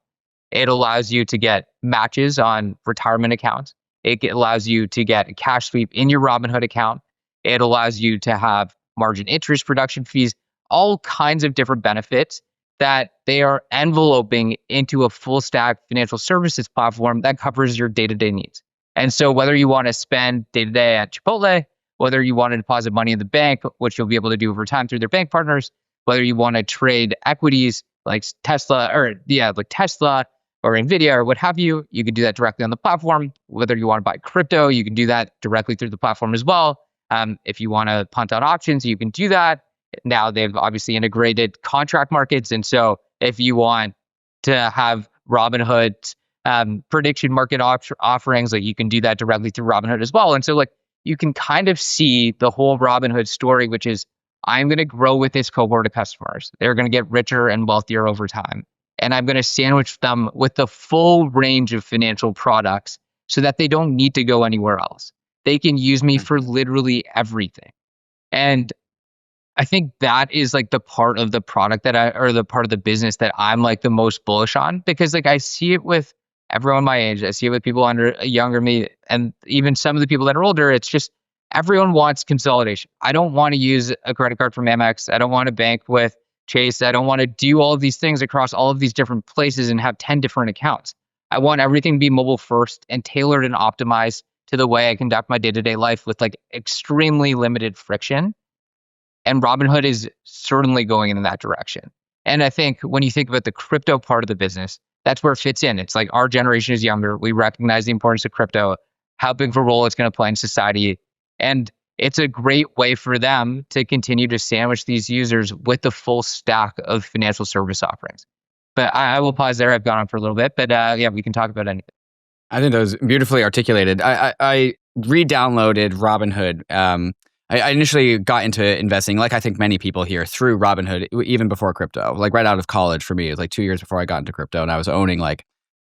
It allows you to get matches on retirement accounts. It allows you to get a cash sweep in your Robinhood account. It allows you to have margin interest production fees, all kinds of different benefits that they are enveloping into a full stack financial services platform that covers your day-to-day needs. And so whether you want to spend day-to-day at Chipotle, whether you want to deposit money in the bank, which you'll be able to do over time through their bank partners, whether you want to trade equities like Tesla or Nvidia or what have you, you can do that directly on the platform. Whether you want to buy crypto, you can do that directly through the platform as well. If you want to punt on options, you can do that. Now they've obviously integrated contract markets. And so if you want to have Robinhood prediction market offerings, you can do that directly through Robinhood as well. And so you can kind of see the whole Robinhood story, which is I'm going to grow with this cohort of customers. They're going to get richer and wealthier over time. And I'm going to sandwich them with the full range of financial products so that they don't need to go anywhere else. They can use me for literally everything. And I think that is the part of the product or the part of the business that I'm the most bullish on, because I see it with everyone my age. I see it with people younger me, and even some of the people that are older. It's just everyone wants consolidation. I don't want to use a credit card from Amex. I don't want to bank with Chase. I don't want to do all of these things across all of these different places and have 10 different accounts. I want everything to be mobile first and tailored and optimized to the way I conduct my day-to-day life with extremely limited friction. And Robinhood is certainly going in that direction. And I think when you think about the crypto part of the business, that's where it fits in. It's our generation is younger. We recognize the importance of crypto, how big of a role it's going to play in society. And it's a great way for them to continue to sandwich these users with the full stack of financial service offerings. But I will pause there. I've gone on for a little bit, but we can talk about anything. I think that was beautifully articulated. I re-downloaded Robinhood. I initially got into investing, like I think many people here, through Robinhood, even before crypto. Right out of college for me, it was 2 years before I got into crypto, and I was owning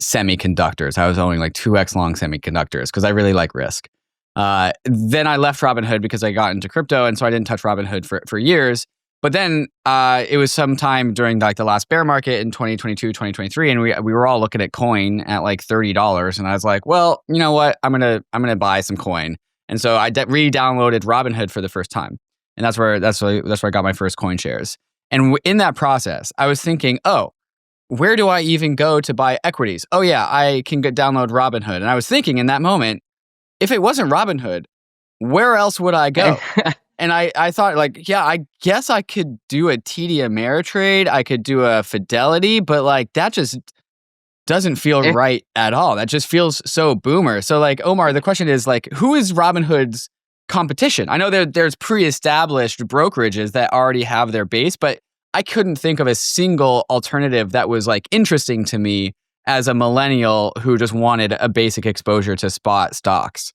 semiconductors. I was owning 2x long semiconductors because I really like risk. Then I left Robinhood because I got into crypto, and so I didn't touch Robinhood for years. But then it was sometime during the last bear market in 2022, 2023, and we were all looking at coin at $30, and I was like, well, you know what? I'm gonna buy some coin. And so I re-downloaded Robinhood for the first time, and that's where I got my first coin shares. And in that process, I was thinking, oh, where do I even go to buy equities? Oh yeah, I can download Robinhood. And I was thinking in that moment, if it wasn't Robinhood, where else would I go? And I thought yeah, I guess I could do a TD Ameritrade, I could do a Fidelity, but that just doesn't feel right at all. That just feels so boomer. So Omar, the question is who is Robinhood's competition? I know there's pre-established brokerages that already have their base, but I couldn't think of a single alternative that was interesting to me as a millennial who just wanted a basic exposure to spot stocks.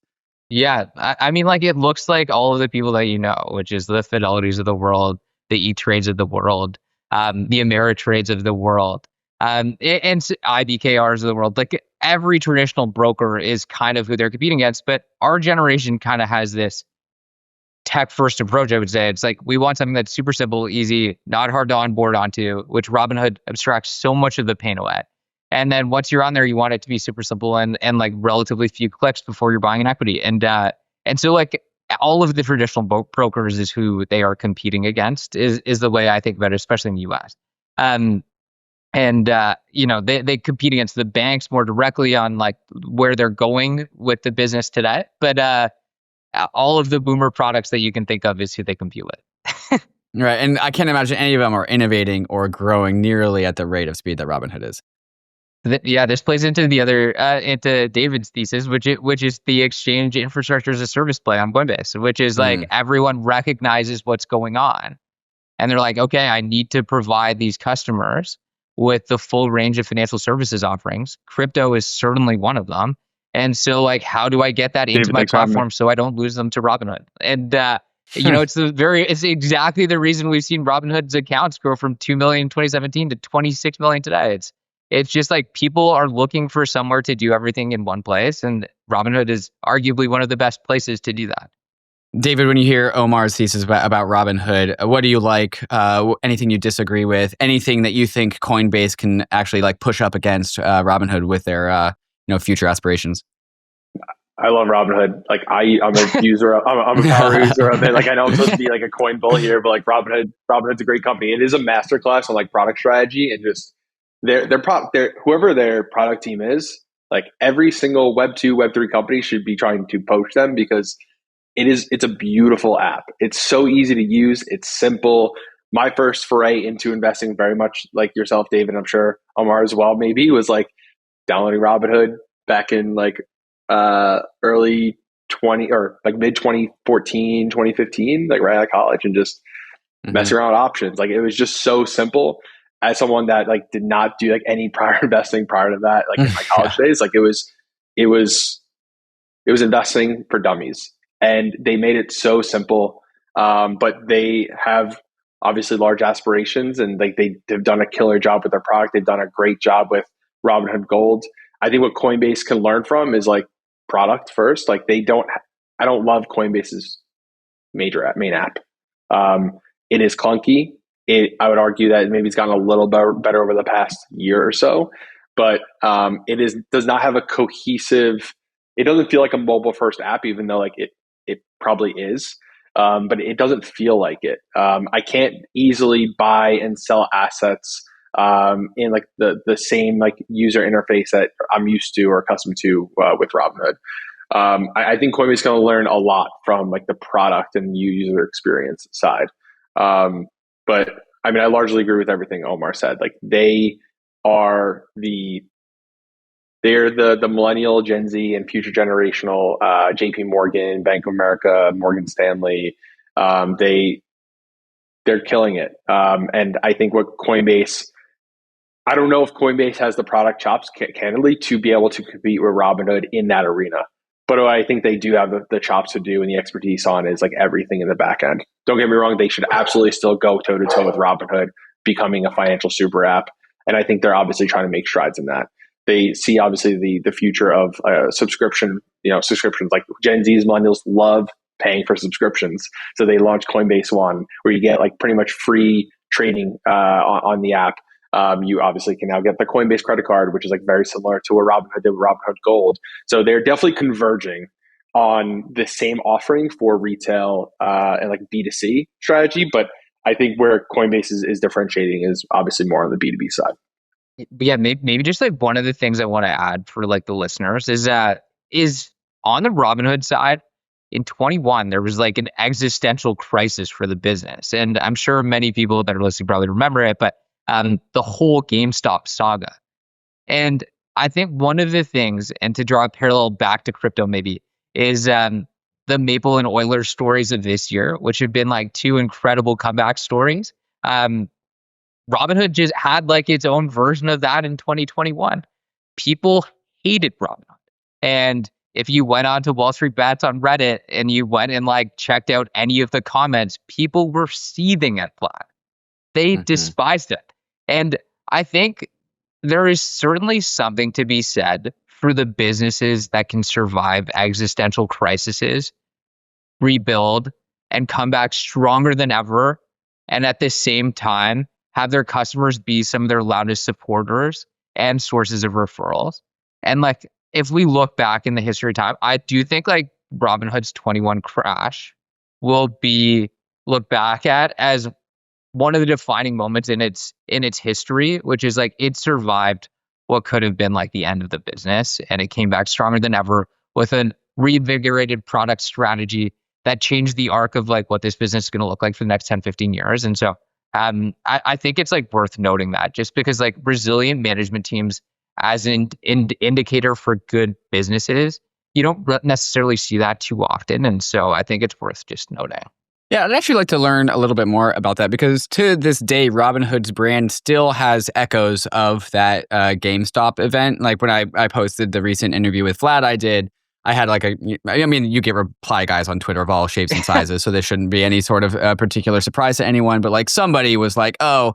Yeah, I mean, like it looks like all of the people that you know, which is the Fidelities of the world, the E-Trades of the world, the Ameritrades of the world, and IBKRs of the world. Like every traditional broker is kind of who they're competing against. But our generation kind of has this tech first approach. I would say it's like we want something that's super simple, easy, not hard to onboard onto, which Robinhood abstracts so much of the pain away. And then once you're on there, you want it to be super simple and like relatively few clicks before you're buying an equity. And so like all of the traditional brokers is who they are competing against is the way I think about it, especially in the US. You know, they compete against the banks more directly on like where they're going with the business today. But all of the boomer products that you can think of is who they compete with. Right. And I can't imagine any of them are innovating or growing nearly at the rate of speed that Robinhood is. Yeah, this plays into the other into David's thesis, which is the exchange infrastructure as a service play on Coinbase, which is like everyone recognizes what's going on, and they're like, okay, I need to provide these customers with the full range of financial services offerings. Crypto is certainly one of them, and so like, how do I get that into my platform so I don't lose them to Robinhood? And you know, it's exactly the reason we've seen Robinhood's accounts grow from 2 million in 2017 to 26 million today. It's just like people are looking for somewhere to do everything in one place, and Robinhood is arguably one of the best places to do that. David, when you hear Omar's thesis about Robinhood, what do you like? Anything you disagree with? Anything that you think Coinbase can actually like push up against Robinhood with their future aspirations? I love Robinhood. Like I'm a user. I'm a power user of it. Like I know I'm supposed to be like a coin bull here, but like Robinhood's a great company. It is a masterclass on like product strategy and just whoever their product team is. Like every single Web 2, Web 3 company should be trying to poach them because it's a beautiful app. It's so easy to use. It's simple. My first foray into investing, very much like yourself, David, I'm sure Omar as well, maybe, was like downloading Robinhood back in like early 20 or like mid 2014, 2015, like right out of college, and just messing around with options. Like it was just so simple. As someone that like did not do like any prior investing prior to that, like in my college days, like it was investing for dummies, and they made it so simple. But they have obviously large aspirations, and like they've done a killer job with their product. They've done a great job with Robinhood Gold. I think what Coinbase can learn from is like product first. Like I don't love Coinbase's main app. It is clunky. I would argue that maybe it's gotten a little better over the past year or so, but does not have a cohesive. It doesn't feel like a mobile first app, even though like it probably is, but it doesn't feel like it. I can't easily buy and sell assets in like the same like user interface that I'm used to or accustomed to with Robinhood. I think Coinbase is going to learn a lot from like the product and user experience side. But I mean, I largely agree with everything Omar said. Like they're the millennial, Gen Z, and future generational JP Morgan, Bank of America, Morgan Stanley. They're killing it. And I think what Coinbase, I don't know if Coinbase has the product chops, candidly, to be able to compete with Robinhood in that arena. But what I think they do have the chops to do and the expertise on is like everything in the back end. Don't get me wrong, they should absolutely still go toe to toe with Robinhood, becoming a financial super app. And I think they're obviously trying to make strides in that. They see obviously the future of subscriptions. Like Gen Z's, millennials love paying for subscriptions. So they launched Coinbase One, where you get like pretty much free trading on the app. You obviously can now get the Coinbase credit card, which is like very similar to what Robinhood did with Robinhood Gold. So they're definitely converging on the same offering for retail and like B2C strategy. But I think where Coinbase is differentiating is obviously more on the B2B side. Yeah, maybe just like one of the things I want to add for like the listeners is on the Robinhood side, in 21, there was like an existential crisis for the business. And I'm sure many people that are listening probably remember it, but the whole GameStop saga. And I think one of the things, and to draw a parallel back to crypto maybe, is the Maple and Oilers stories of this year, which have been like two incredible comeback stories. Robinhood just had like its own version of that in 2021. People hated Robinhood. And if you went on to Wall Street Bets on Reddit and you went and like checked out any of the comments, people were seething at Vlad. They despised it. And I think there is certainly something to be said for the businesses that can survive existential crises, rebuild, and come back stronger than ever, and at the same time have their customers be some of their loudest supporters and sources of referrals. And like, if we look back in the history of time, I do think like Robinhood's 21 crash will be looked back at as one of the defining moments in its history, which is like it survived what could have been like the end of the business, and it came back stronger than ever with a reinvigorated product strategy that changed the arc of like what this business is going to look like for the next 10, 15 years. And so I think it's like worth noting that, just because like resilient management teams as an indicator for good businesses, you don't necessarily see that too often. And so I think it's worth just noting. Yeah, I'd actually like to learn a little bit more about that, because to this day, Robinhood's brand still has echoes of that GameStop event. Like when I posted the recent interview with Vlad I had like you get reply guys on Twitter of all shapes and sizes, so there shouldn't be any sort of particular surprise to anyone. But like somebody was like, oh,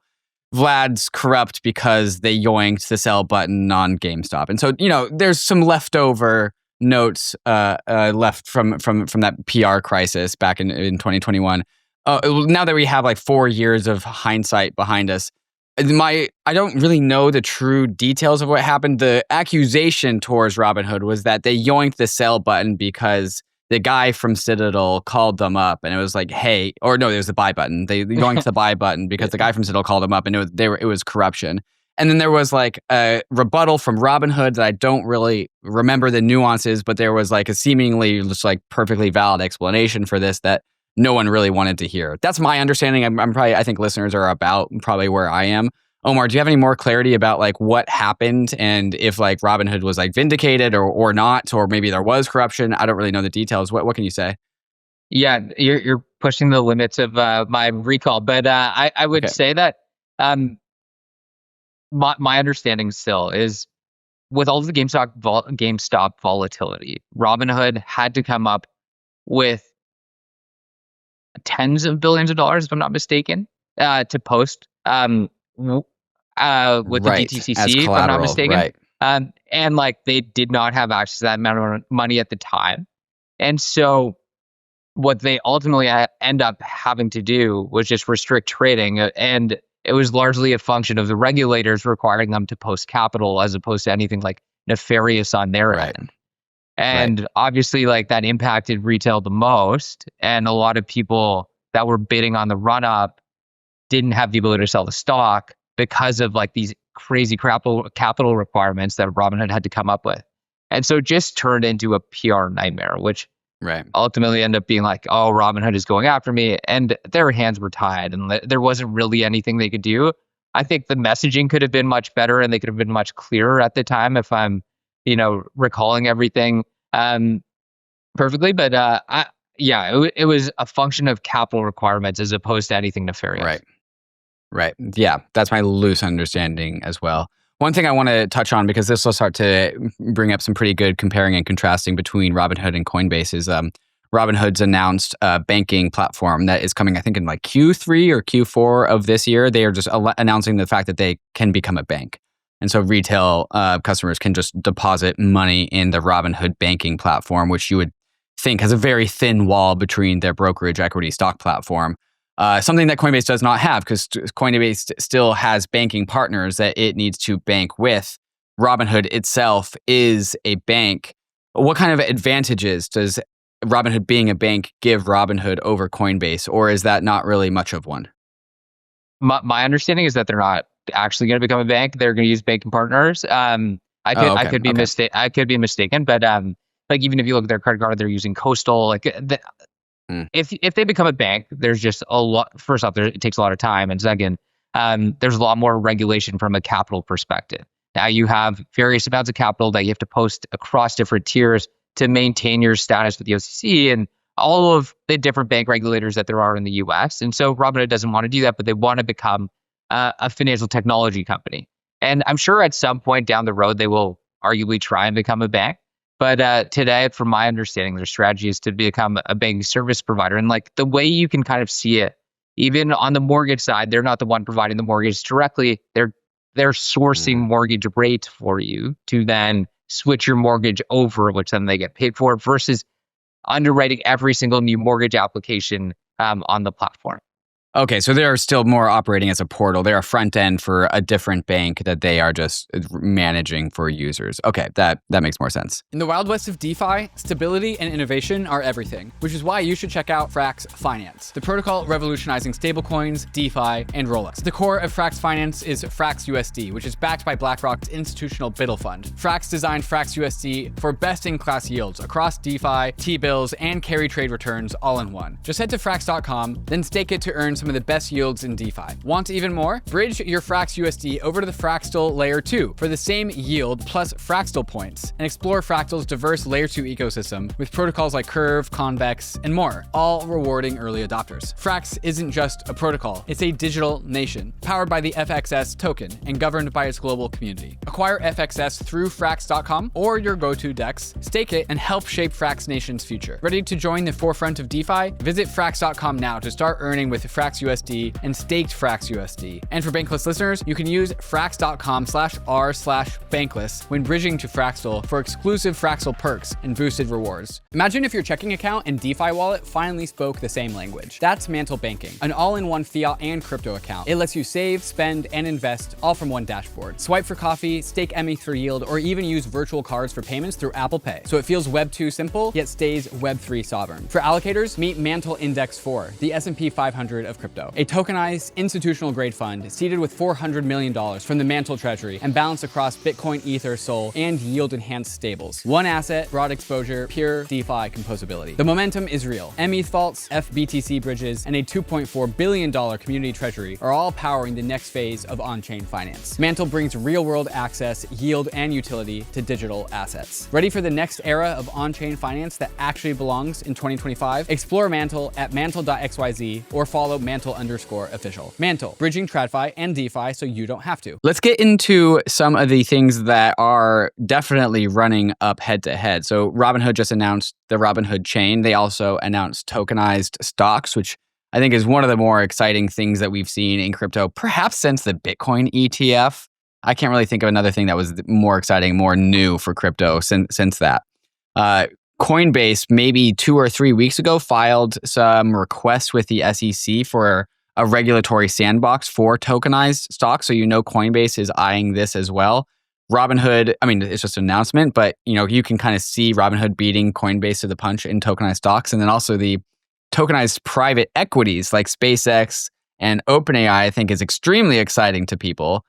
Vlad's corrupt because they yoinked the sell button on GameStop. And so, there's some leftover notes left from that PR crisis back in 2021. Now that we have like 4 years of hindsight behind us, I don't really know the true details of what happened. The accusation towards Robinhood was that they yoinked the sell button because the guy from Citadel called them up, and it was like, hey, or no, it was the buy button. They yoinked the buy button because the guy from Citadel called them up, and it was corruption. And then there was like a rebuttal from Robinhood that I don't really remember the nuances, but there was like a seemingly just like perfectly valid explanation for this that no one really wanted to hear. That's my understanding. I think listeners are about probably where I am. Omar, do you have any more clarity about like what happened and if like Robinhood was like vindicated or not, or maybe there was corruption? I don't really know the details. What can you say? Yeah, you're pushing the limits of my recall, but I would say that my understanding still is, with all of the GameStop volatility, Robinhood had to come up with tens of billions of dollars, if I'm not mistaken, to post with the DTCC, if I'm not mistaken. Right. And like they did not have access to that amount of money at the time. And so what they ultimately end up having to do was just restrict trading. And it was largely a function of the regulators requiring them to post capital as opposed to anything like nefarious on their end. And obviously, like that impacted retail the most. And a lot of people that were bidding on the run up didn't have the ability to sell the stock because of like these crazy capital requirements that Robinhood had to come up with. And so it just turned into a PR nightmare, which ultimately ended up being like, oh, Robinhood is going after me. And their hands were tied and there wasn't really anything they could do. I think the messaging could have been much better and they could have been much clearer at the time if I'm recalling everything perfectly. But it was a function of capital requirements as opposed to anything nefarious. Right. Yeah, that's my loose understanding as well. One thing I want to touch on, because this will start to bring up some pretty good comparing and contrasting between Robinhood and Coinbase, is Robinhood's announced banking platform that is coming, I think, in like Q3 or Q4 of this year. They are just announcing the fact that they can become a bank. And so retail customers can just deposit money in the Robinhood banking platform, which you would think has a very thin wall between their brokerage equity stock platform. Something that Coinbase does not have, because Coinbase still has banking partners that it needs to bank with. Robinhood itself is a bank. What kind of advantages does Robinhood being a bank give Robinhood over Coinbase, or is that not really much of one? My understanding is that they're not actually going to become a bank. They're going to use banking partners. I could be mistaken, but like even if you look at their credit card, they're using Coastal. Like if they become a bank, there's just a lot. First off, it takes a lot of time, and second, there's a lot more regulation from a capital perspective. Now you have various amounts of capital that you have to post across different tiers to maintain your status with the OCC and all of the different bank regulators that there are in the US. And so Robinhood doesn't want to do that, but they want to become a financial technology company. And I'm sure at some point down the road, they will arguably try and become a bank. But today, from my understanding, their strategy is to become a banking service provider. And like the way you can kind of see it, even on the mortgage side, they're not the one providing the mortgage directly. They're sourcing mortgage rates for you to then switch your mortgage over, which then they get paid for, versus underwriting every single new mortgage application on the platform. Okay, so they're still more operating as a portal. They're a front end for a different bank that they are just managing for users. Okay, that makes more sense. In the Wild West of DeFi, stability and innovation are everything, which is why you should check out FRAX Finance, the protocol revolutionizing stablecoins, DeFi, and rollups. The core of FRAX Finance is FRAX USD, which is backed by BlackRock's institutional BITTLE fund. FRAX designed FRAX USD for best-in-class yields across DeFi, T-bills, and carry trade returns all in one. Just head to frax.com, then stake it to earn some of the best yields in DeFi. Want even more? Bridge your FRAX USD over to the Fractal Layer 2 for the same yield plus Fractal points, and explore Fractal's diverse Layer 2 ecosystem with protocols like Curve, Convex, and more, all rewarding early adopters. FRAX isn't just a protocol, it's a digital nation, powered by the FXS token and governed by its global community. Acquire FXS through frax.com or your go-to DEX, stake it, and help shape FRAX Nation's future. Ready to join the forefront of DeFi? Visit frax.com now to start earning with FRAX USD and staked FRAX USD. And for Bankless listeners, you can use frax.com/r/bankless when bridging to Fractal for exclusive Fractal perks and boosted rewards. Imagine if your checking account and DeFi wallet finally spoke the same language. That's MANTLE Banking, an all-in-one fiat and crypto account. It lets you save, spend, and invest all from one dashboard. Swipe for coffee, stake EMI for yield, or even use virtual cards for payments through Apple Pay. So it feels Web 2 simple, yet stays Web 3 sovereign. For allocators, meet MANTLE Index 4, the S&P 500 of crypto. A tokenized, institutional-grade fund seeded with $400 million from the MANTLE Treasury and balanced across Bitcoin, Ether, Sol, and yield-enhanced stables. One asset, broad exposure, pure DeFi composability. The momentum is real. METH vaults, FBTC bridges, and a $2.4 billion community treasury are all powering the next phase of on-chain finance. MANTLE brings real-world access, yield, and utility to digital assets. Ready for the next era of on-chain finance that actually belongs in 2025? Explore MANTLE at mantle.xyz or follow mantle_official. MANTLE, bridging TradFi and DeFi so you don't have to. Let's get into some of the things that are definitely running up head to head. So Robinhood just announced the Robinhood chain. They also announced tokenized stocks, which I think is one of the more exciting things that we've seen in crypto, perhaps since the Bitcoin ETF. I can't really think of another thing that was more exciting, more new for crypto since that. Coinbase, maybe 2 or 3 weeks ago, filed some requests with the SEC for a regulatory sandbox for tokenized stocks. So Coinbase is eyeing this as well. Robinhood, I mean, it's just an announcement, but you can kind of see Robinhood beating Coinbase to the punch in tokenized stocks. And then also the tokenized private equities like SpaceX and OpenAI, I think is extremely exciting to people.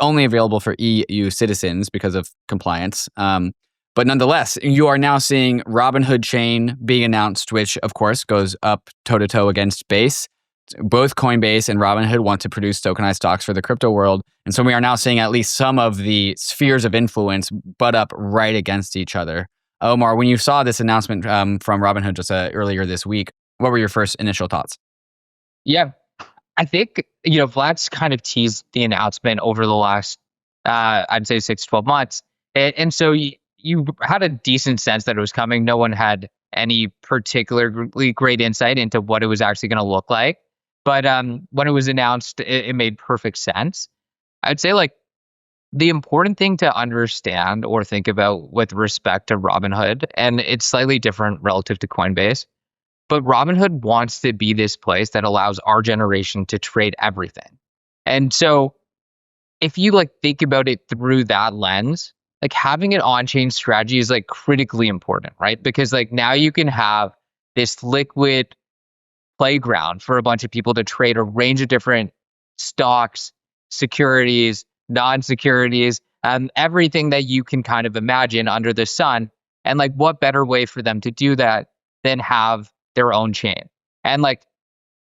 Only available for EU citizens because of compliance. But nonetheless, you are now seeing Robinhood chain being announced, which of course goes up toe-to-toe against Base. Both Coinbase and Robinhood want to produce tokenized stocks for the crypto world. And so we are now seeing at least some of the spheres of influence butt up right against each other. Omar, when you saw this announcement from Robinhood just earlier this week, what were your first initial thoughts? Yeah, I think, Vlad's kind of teased the announcement over the last, I'd say 6 to 12 months. And so you had a decent sense that it was coming. No one had any particularly great insight into what it was actually going to look like. But when it was announced, it made perfect sense. I'd say the important thing to understand or think about with respect to Robinhood, and it's slightly different relative to Coinbase, but Robinhood wants to be this place that allows our generation to trade everything. And so if you think about it through that lens, having an on-chain strategy is critically important, right? Because now you can have this liquid playground for a bunch of people to trade a range of different stocks, securities, non-securities, everything that you can kind of imagine under the sun. And what better way for them to do that than have their own chain? And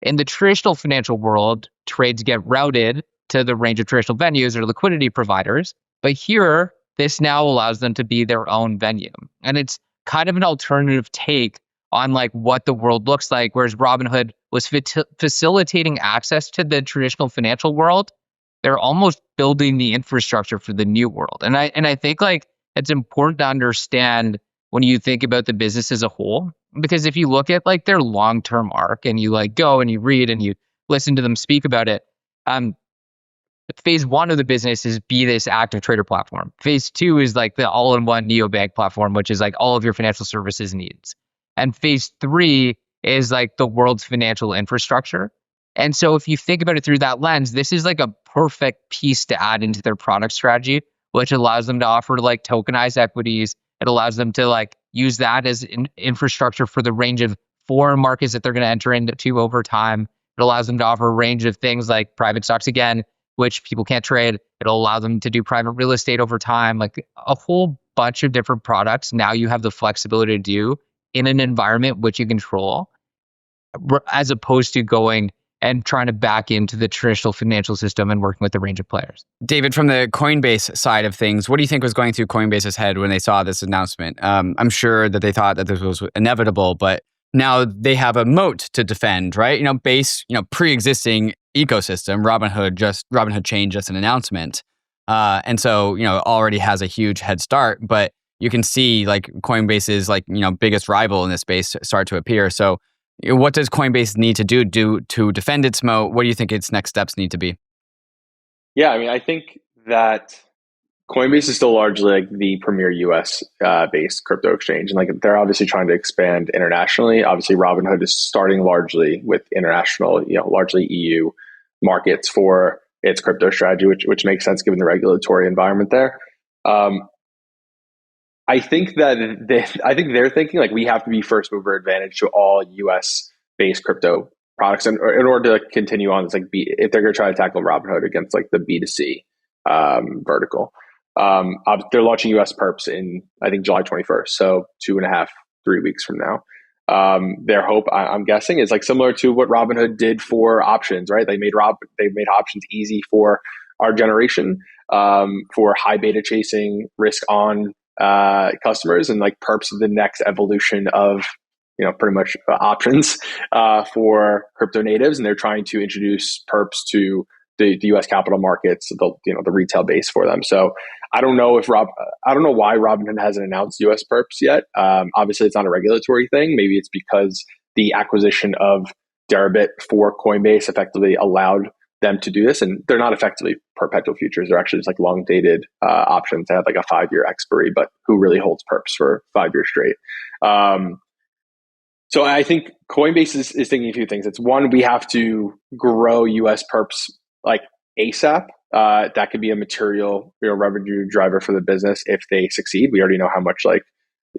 in the traditional financial world, trades get routed to the range of traditional venues or liquidity providers. But here, this now allows them to be their own venue. And it's kind of an alternative take on what the world looks like, whereas Robinhood was facilitating access to the traditional financial world. They're almost building the infrastructure for the new world. And I think it's important to understand when you think about the business as a whole. Because if you look at like their long-term arc and you like go and you read and you listen to them speak about it, phase one of the business is be this active trader platform. Phase two is like the all-in-one neobank platform, which is like all of your financial services needs. And phase three is like the world's financial infrastructure. And so if you think about it through that lens, this is like a perfect piece to add into their product strategy, which allows them to offer like tokenized equities. It allows them to like use that as infrastructure for the range of foreign markets that they're going to enter into over time. It allows them to offer a range of things like private stocks again, which people can't trade. It'll allow them to do private real estate over time, like a whole bunch of different products. Now you have the flexibility to do in an environment which you control, as opposed to going and trying to back into the traditional financial system and working with a range of players. David, from the Coinbase side of things, what do you think was going through Coinbase's head when they saw this announcement? I'm sure that they thought that this was inevitable, but now they have a moat to defend, right? Pre-existing ecosystem. Robinhood Chain, just an announcement, and so already has a huge head start. But you can see like Coinbase's biggest rival in this space start to appear. So, what does Coinbase need to do to defend its moat? What do you think its next steps need to be? Yeah, I mean, I think that Coinbase is still largely like the premier US based crypto exchange. And like they're obviously trying to expand internationally. Obviously, Robinhood is starting largely with international, largely EU markets for its crypto strategy, which makes sense given the regulatory environment there. I think they're thinking like we have to be first mover advantage to all US based crypto products in order to continue on this, like if they're going to try to tackle Robinhood against like the B2C vertical. They're launching US perps in, I think, July 21st. So 2.5-3 weeks from now. Their hope, I'm guessing, is like similar to what Robinhood did for options, right? They made options easy for our generation, for high beta chasing risk on customers, and like perps are the next evolution of pretty much options for crypto natives, and they're trying to introduce perps to the U.S. capital markets, the retail base for them. So I don't know why Robinhood hasn't announced U.S. perps yet. Obviously, it's not a regulatory thing. Maybe it's because the acquisition of Deribit for Coinbase effectively allowed them to do this, and they're not effectively perpetual futures. They're actually just like long dated options. They have like a 5-year expiry, but who really holds perps for 5 years straight? So I think Coinbase is thinking a few things. It's one, we have to grow US perps like ASAP. That could be a material revenue driver for the business if they succeed. We already know how much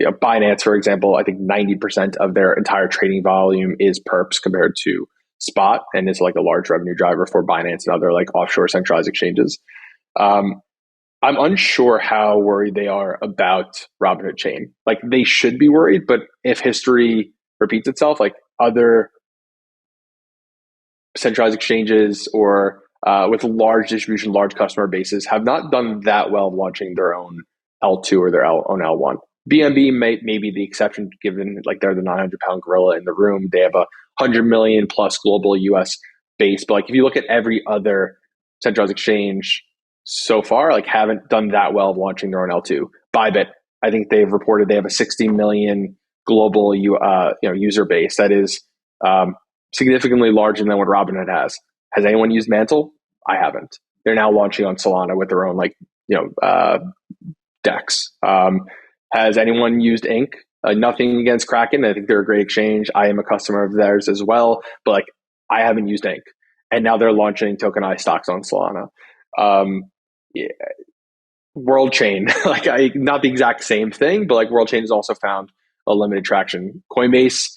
Binance, for example, I think 90% of their entire trading volume is perps compared to spot, and it's like a large revenue driver for Binance and other like offshore centralized exchanges. I'm unsure how worried they are about Robinhood Chain. Like they should be worried, but if history repeats itself, like other centralized exchanges or with large distribution, large customer bases have not done that well launching their own L2 or their own L1. BNB may be the exception, given like they're the 900-pound gorilla in the room. They have a 100 million plus global US base, but like if you look at every other centralized exchange so far, like haven't done that well of launching their own L2. Bybit, I think they've reported they have a 60 million global user base that is significantly larger than what Robinhood has. Has anyone used MANTLE? I haven't. They're now launching on Solana with their own DEX. Has anyone used Inc? Nothing against Kraken. I think they're a great exchange. I am a customer of theirs as well, but like I haven't used Inc. And now they're launching tokenized stocks on Solana. World Chain, not the exact same thing, but like World Chain has also found a limited traction. Coinbase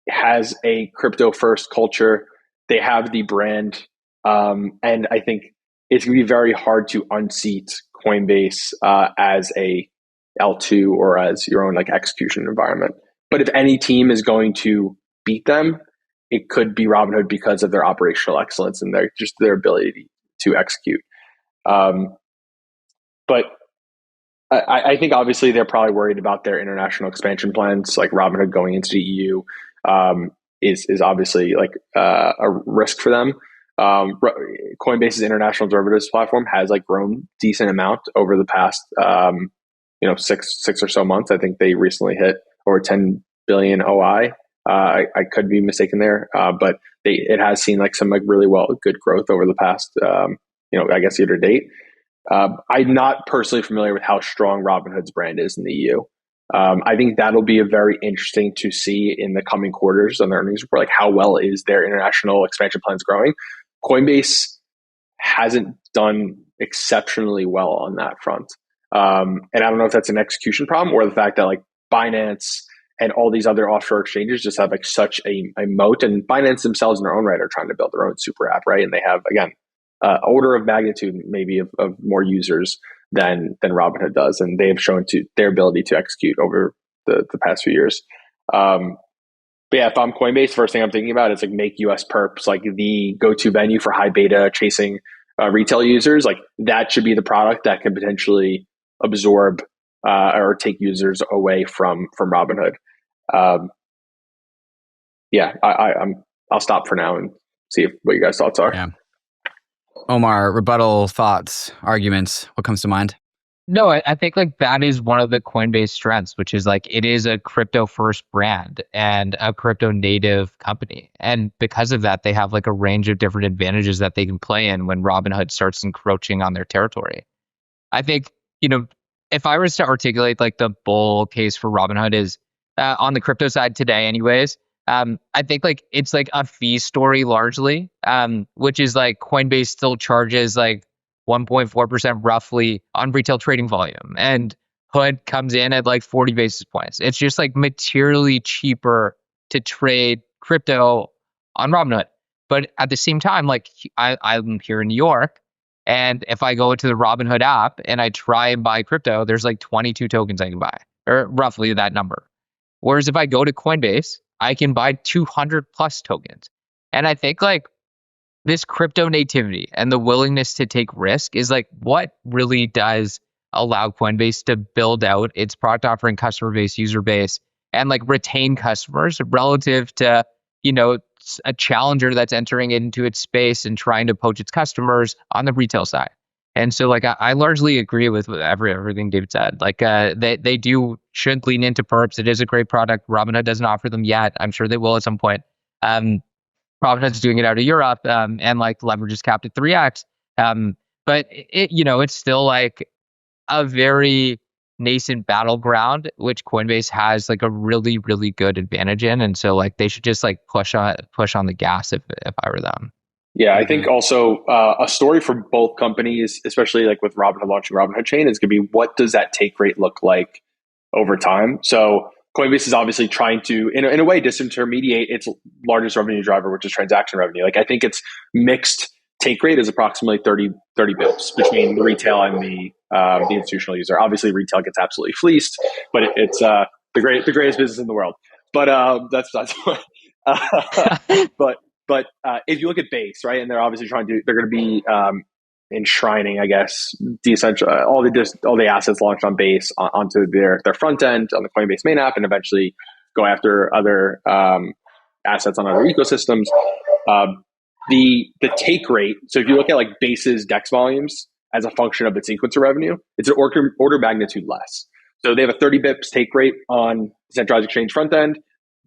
has a crypto first culture. They have the brand. And I think it's going to be very hard to unseat Coinbase as a L2 or as your own like execution environment. But if any team is going to beat them, it could be Robinhood because of their operational excellence and their ability to execute. But I think obviously they're probably worried about their international expansion plans, like Robinhood going into the EU is obviously like a risk for them. Coinbase's international derivatives platform has like grown decent amount over the past six or so months. I think they recently hit over 10 billion OI. I could be mistaken there, but it has seen like some like really good growth over the past I guess year to date. I'm not personally familiar with how strong Robinhood's brand is in the EU. I think that'll be a very interesting to see in the coming quarters on the earnings report, like how well is their international expansion plans growing. Coinbase hasn't done exceptionally well on that front. And I don't know if that's an execution problem or the fact that like Binance and all these other offshore exchanges just have like such a moat, and Binance themselves in their own right are trying to build their own super app, right? And they have, again, order of magnitude maybe of more users than Robinhood does, and they have shown to their ability to execute over the past few years. But yeah, if I'm Coinbase, first thing I'm thinking about is like make US perps like the go-to venue for high beta chasing retail users. Like that should be the product that can potentially absorb or take users away from Robinhood. I'll stop for now and see what you guys' thoughts are. Yeah. Omar, rebuttal thoughts, arguments, what comes to mind? No, I think like that is one of the Coinbase strengths, which is like it is a crypto first brand and a crypto native company. And because of that, they have like a range of different advantages that they can play in when Robinhood starts encroaching on their territory. I think, if I was to articulate like the bull case for Robinhood is on the crypto side today anyways, I think like it's like a fee story largely, which is like Coinbase still charges like 1.4% roughly on retail trading volume, and Hood comes in at like 40 basis points. It's just like materially cheaper to trade crypto on Robinhood. But at the same time, like I'm here in New York, and if I go to the Robinhood app and I try and buy crypto, there's like 22 tokens I can buy, or roughly that number. Whereas if I go to Coinbase, I can buy 200 plus tokens. And I think like this crypto nativity and the willingness to take risk is like what really does allow Coinbase to build out its product offering, customer base, user base, and like retain customers relative to, a challenger that's entering into its space and trying to poach its customers on the retail side. And so like I largely agree with everything David said. Like they should lean into perps. It is a great product. Robinhood doesn't offer them yet. I'm sure they will at some point. Robinhood's doing it out of Europe, and like leverage is capped at 3x. But it's still like a very nascent battleground, which Coinbase has like a really, really good advantage in. And so like they should just like push on the gas if I were them. Yeah, I think also a story for both companies, especially like with Robinhood launching Robinhood Chain, is going to be what does that take rate look like over time? So Coinbase is obviously trying to, in a way, disintermediate its largest revenue driver, which is transaction revenue. Like I think its mixed take rate is approximately 30 bips between the retail and the institutional user. Obviously, retail gets absolutely fleeced, but it's the greatest business in the world. But that's what. But if you look at Base, right, and they're obviously they're going to be enshrining, I guess, all the assets launched on Base onto their front end on the Coinbase main app, and eventually go after other assets on other ecosystems. The take rate. So if you look at like Base's DEX volumes as a function of its sequencer revenue, it's an order magnitude less. So they have a 30 bips take rate on centralized exchange front end.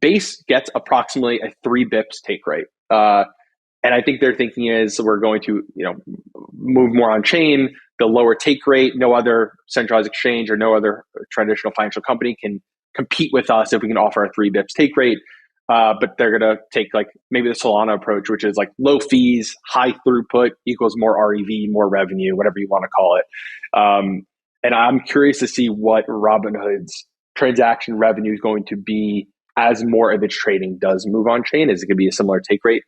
Base gets approximately a 3 bips take rate. And I think their thinking is we're going to, move more on chain, the lower take rate. No other centralized exchange or no other traditional financial company can compete with us if we can offer a 3 bips take rate. But they're going to take like maybe the Solana approach, which is like low fees, high throughput equals more REV, more revenue, whatever you want to call it. And I'm curious to see what Robinhood's transaction revenue is going to be as more of its trading does move on chain. Is it going to be a similar take rate?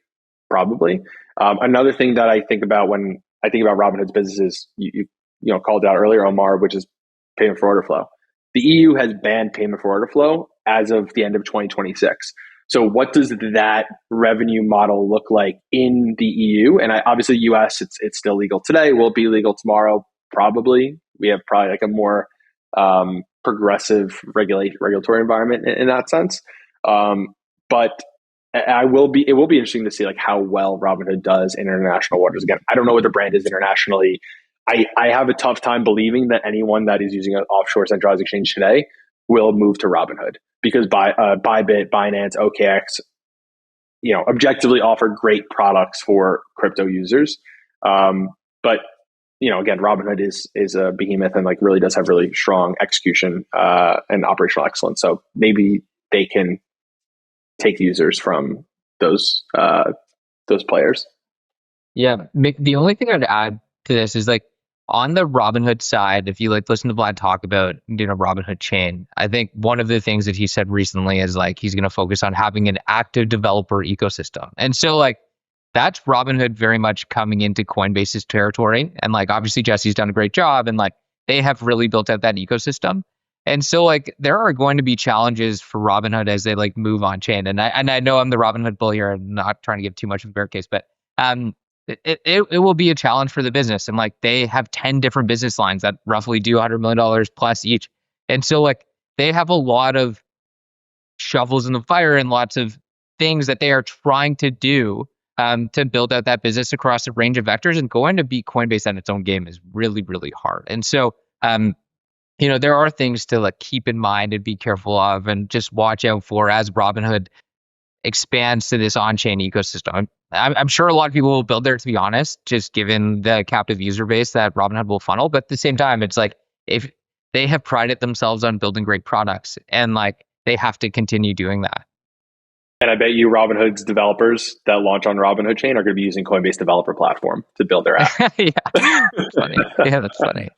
Probably. Another thing that I think about when I think about Robinhood's business is you called out earlier, Omar, which is payment for order flow. The EU has banned payment for order flow as of the end of 2026. So what does that revenue model look like in the EU? And obviously US, it's still legal today. Will it be legal tomorrow? Probably. We have probably like a more progressive regulatory environment in that sense. But it will be interesting to see like how well Robinhood does in international waters. Again, I don't know what the brand is internationally. I have a tough time believing that anyone that is using an offshore centralized exchange today will move to Robinhood, because Bybit, Binance, OKX, objectively offer great products for crypto users. But again, Robinhood is a behemoth and like really does have really strong execution and operational excellence. So maybe they can take users from those players. Yeah, the only thing I'd add to this is like on the Robinhood side, if you like listen to Vlad talk about Robinhood chain, I think one of the things that he said recently is like he's going to focus on having an active developer ecosystem, and so like that's Robinhood very much coming into Coinbase's territory, and like obviously Jesse's done a great job, and like they have really built out that ecosystem. And so like there are going to be challenges for Robinhood as they like move on chain. And I know I'm the Robinhood bull here. I'm not trying to give too much of a bear case, but it will be a challenge for the business. And like they have 10 different business lines that roughly do $100 million plus each. And so like they have a lot of shovels in the fire and lots of things that they are trying to do to build out that business across a range of vectors, and going to beat Coinbase at its own game is really, really hard. And so, there are things to like keep in mind and be careful of and just watch out for as Robinhood expands to this on-chain ecosystem. I'm sure a lot of people will build there, to be honest, just given the captive user base that Robinhood will funnel. But at the same time, it's like if they have prided themselves on building great products, and like they have to continue doing that. And I bet you Robinhood's developers that launch on Robinhood chain are going to be using Coinbase developer platform to build their app. Yeah, that's funny. Yeah, that's funny.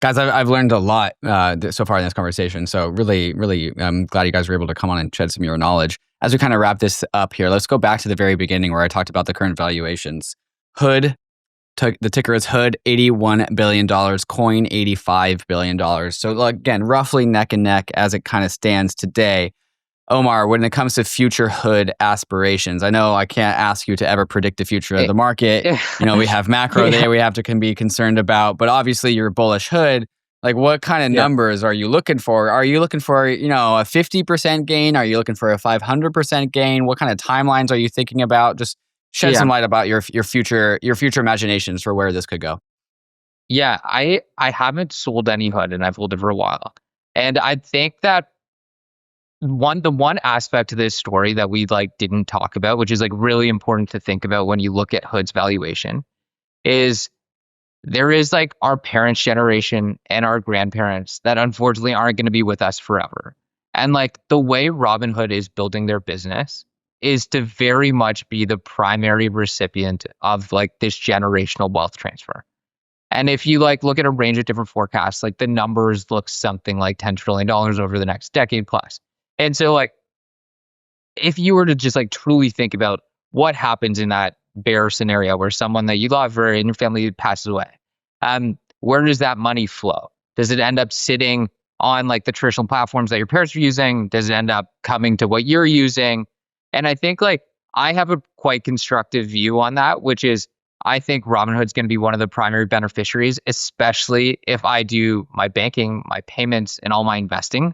Guys, I've learned a lot so far in this conversation. So really, really, I'm glad you guys were able to come on and shed some of your knowledge. As we kind of wrap this up here, let's go back to the very beginning where I talked about the current valuations. Hood, the ticker is Hood, $81 billion, Coin, $85 billion. So again, roughly neck and neck as it kind of stands today. Omar, when it comes to future Hood aspirations, I know I can't ask you to ever predict the future of the market. We have macro there we have to be concerned about, but obviously you're bullish Hood. Like what kind of numbers are you looking for? Are you looking for, a 50% gain? Are you looking for a 500% gain? What kind of timelines are you thinking about? Just shed some light about your future imaginations for where this could go. Yeah, I haven't sold any Hood and I've held it for a while. And I think that the one aspect to this story that we like didn't talk about, which is like really important to think about when you look at Hood's valuation, is there is like our parents' generation and our grandparents that unfortunately aren't going to be with us forever. And like the way Robinhood is building their business is to very much be the primary recipient of like this generational wealth transfer. And if you like look at a range of different forecasts, like the numbers look something like $10 trillion over the next decade plus. And so like, if you were to just like truly think about what happens in that bear scenario where someone that you love or in your family passes away, where does that money flow? Does it end up sitting on like the traditional platforms that your parents are using? Does it end up coming to what you're using? And I think like I have a quite constructive view on that, which is I think Robinhood's going to be one of the primary beneficiaries, especially if I do my banking, my payments, and all my investing.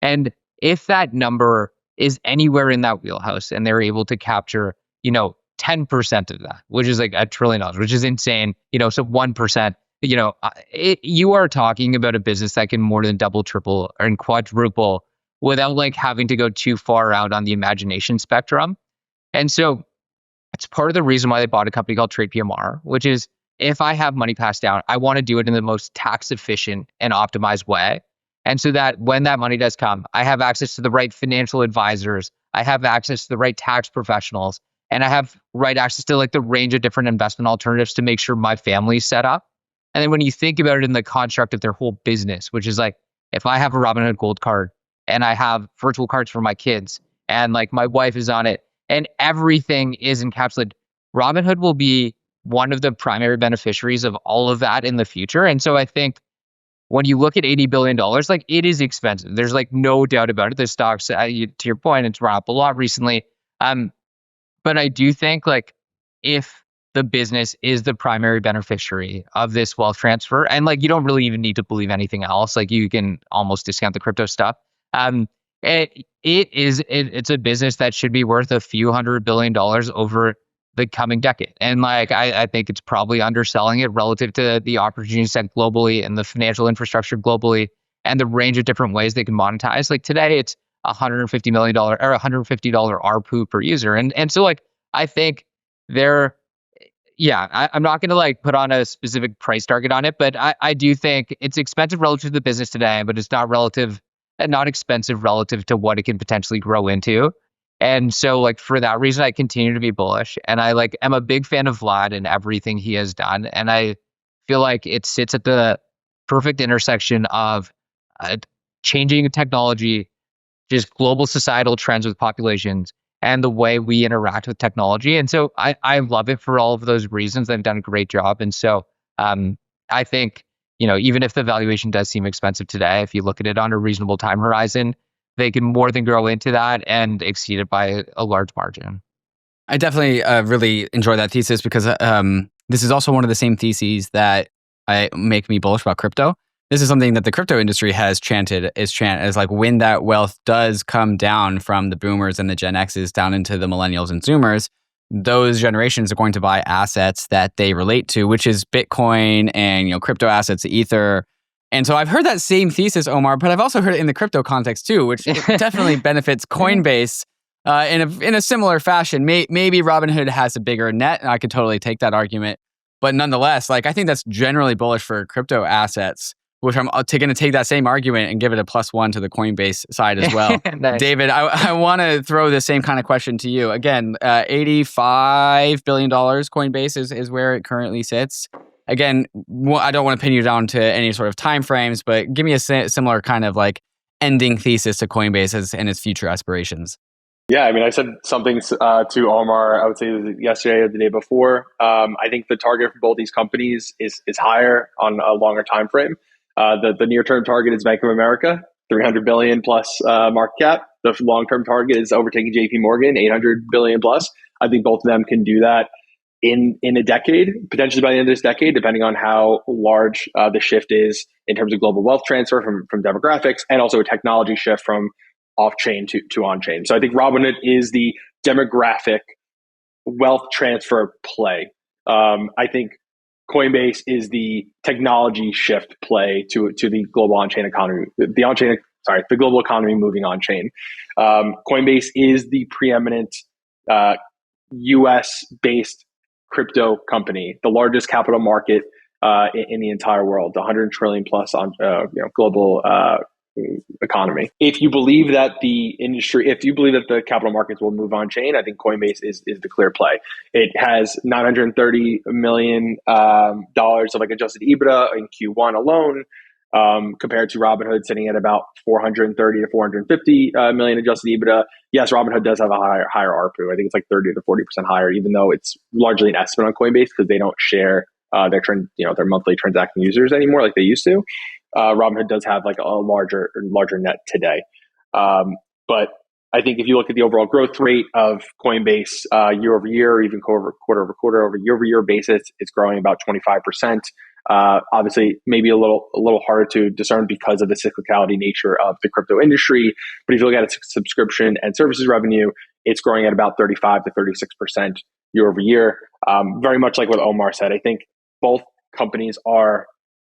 And if that number is anywhere in that wheelhouse and they're able to capture, 10% of that, which is like $1 trillion, which is insane, so 1%, you are talking about a business that can more than double, triple, and quadruple without like having to go too far out on the imagination spectrum. And so it's part of the reason why they bought a company called Trade PMR, which is if I have money passed down, I want to do it in the most tax efficient and optimized way. And so that when that money does come, I have access to the right financial advisors, I have access to the right tax professionals, and I have right access to like the range of different investment alternatives to make sure my family's set up. And then when you think about it in the construct of their whole business, which is like, if I have a Robinhood Gold card and I have virtual cards for my kids and like my wife is on it and everything is encapsulated, Robinhood will be one of the primary beneficiaries of all of that in the future. And so I think when you look at $80 billion, like it is expensive. There's like no doubt about it. The stocks, to your point, it's run up a lot recently. But I do think like if the business is the primary beneficiary of this wealth transfer, and like you don't really even need to believe anything else, like you can almost discount the crypto stuff. It's a business that should be worth a few $100 billion over the coming decade. And like, I think it's probably underselling it relative to the opportunity set globally and the financial infrastructure globally and the range of different ways they can monetize. Like today, it's $150 million or $150 ARPU per user. And so like, I think they're, I'm not going to like put on a specific price target on it, but I do think it's expensive relative to the business today, but it's not expensive relative to what it can potentially grow into. And so like for that reason, I continue to be bullish. And I like am a big fan of Vlad and everything he has done. And I feel like it sits at the perfect intersection of changing technology, just global societal trends with populations, and the way we interact with technology. And so I love it for all of those reasons. They've done a great job. And so I think, even if the valuation does seem expensive today, if you look at it on a reasonable time horizon, they can more than grow into that and exceed it by a large margin. I definitely really enjoy that thesis because this is also one of the same theses that make me bullish about crypto. This is something that the crypto industry has chanted as like when that wealth does come down from the boomers and the Gen X's down into the millennials and Zoomers, those generations are going to buy assets that they relate to, which is Bitcoin and crypto assets, Ether. And so I've heard that same thesis, Omar, but I've also heard it in the crypto context too, which definitely benefits Coinbase in a similar fashion. Maybe Robinhood has a bigger net, and I could totally take that argument. But nonetheless, like I think that's generally bullish for crypto assets, which I'm going to take that same argument and give it a +1 to the Coinbase side as well. Nice. David, I want to throw the same kind of question to you. Again, $85 billion Coinbase is where it currently sits. Again, I don't want to pin you down to any sort of time frames, but give me a similar kind of like ending thesis to Coinbase and its future aspirations. Yeah, I mean, I said something to Omar, I would say yesterday or the day before. I think the target for both these companies is higher on a longer time frame. The near-term target is Bank of America, 300 billion plus market cap. The long-term target is overtaking JP Morgan, 800 billion plus. I think both of them can do that in a decade, potentially by the end of this decade, depending on how large the shift is in terms of global wealth transfer from demographics, and also a technology shift from off-chain to on-chain. So I think Robinhood is the demographic wealth transfer play. I think Coinbase is the technology shift play to the global on-chain economy, the global economy moving on-chain. Coinbase is the preeminent US-based crypto company, the largest capital market in the entire world, 100 trillion plus on global economy. If you believe that the capital markets will move on chain, I think Coinbase is the clear play. It has $930 million of like adjusted EBITDA in Q1 alone, compared to Robinhood sitting at about 430 to 450 million adjusted EBITDA. Yes, Robinhood does have a higher ARPU. I think it's like 30 to 40% higher, even though it's largely an estimate on Coinbase because they don't share their monthly transacting users anymore like they used to. Robinhood does have like a larger net today. But I think if you look at the overall growth rate of Coinbase year over year, or even quarter over quarter over year over year basis, it's growing about 25%. Obviously, maybe a little harder to discern because of the cyclicality nature of the crypto industry. But if you look at its subscription and services revenue, it's growing at about 35 to 36% year over year. Very much like what Omar said, I think both companies are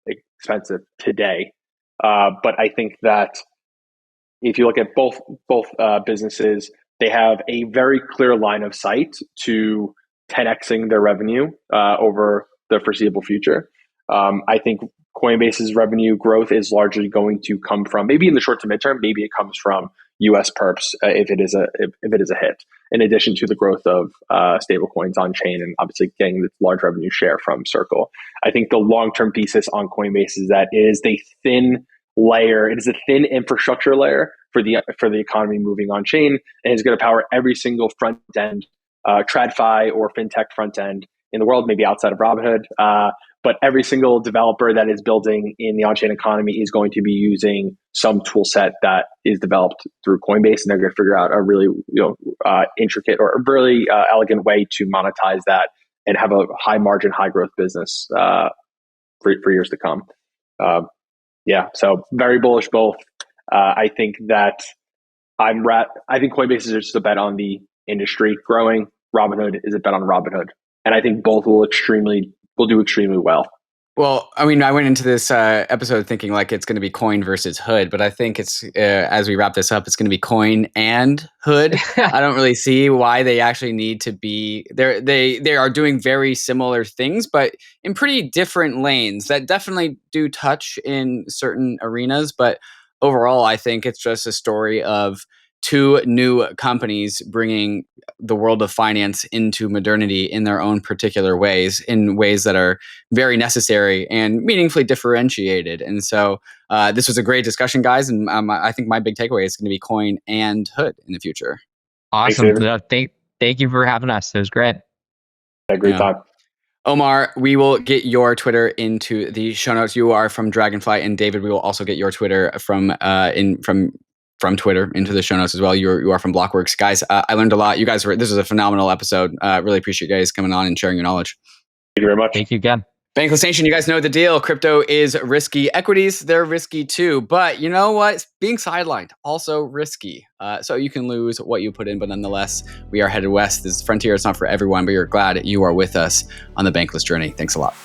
expensive today. But I think that if you look at both businesses, they have a very clear line of sight to 10xing their revenue over the foreseeable future. I think Coinbase's revenue growth is largely going to come from, maybe in the short to midterm, maybe it comes from US perps if it is a hit, in addition to the growth of stablecoins on chain and obviously getting the large revenue share from Circle. I think the long-term thesis on Coinbase is that it is the thin layer, it is a thin infrastructure layer for the economy moving on chain, and it's going to power every single front end, TradFi or fintech front end in the world, maybe outside of Robinhood. But every single developer that is building in the on-chain economy is going to be using some tool set that is developed through Coinbase, and they're going to figure out a really intricate or a really elegant way to monetize that and have a high margin, high growth business for years to come. So very bullish both. I think that I think Coinbase is just a bet on the industry growing. Robinhood is a bet on Robinhood. And I think both will do extremely well. Well, I mean, I went into this episode thinking like it's going to be coin versus hood, but I think it's as we wrap this up, it's going to be coin and hood. I don't really see why they actually need to be there. They are doing very similar things, but in pretty different lanes that definitely do touch in certain arenas. But overall, I think it's just a story of two new companies bringing the world of finance into modernity in their own particular ways, in ways that are very necessary and meaningfully differentiated. And so this was a great discussion, guys. And I think my big takeaway is going to be coin and hood in the future. Awesome. Thank you for having us. It was great. Had a great time. Omar, we will get your Twitter into the show notes. You are from Dragonfly, and David, we will also get your Twitter from Twitter into the show notes as well. You are from Blockworks. Guys, I learned a lot. This was a phenomenal episode. Really appreciate you guys coming on and sharing your knowledge. Thank you very much. Thank you again. Bankless Nation, you guys know the deal. Crypto is risky. Equities, they're risky too. But you know what? Being sidelined, also risky. So you can lose what you put in, but nonetheless, we are headed west. This frontier is not for everyone, but you're glad you are with us on the Bankless journey. Thanks a lot.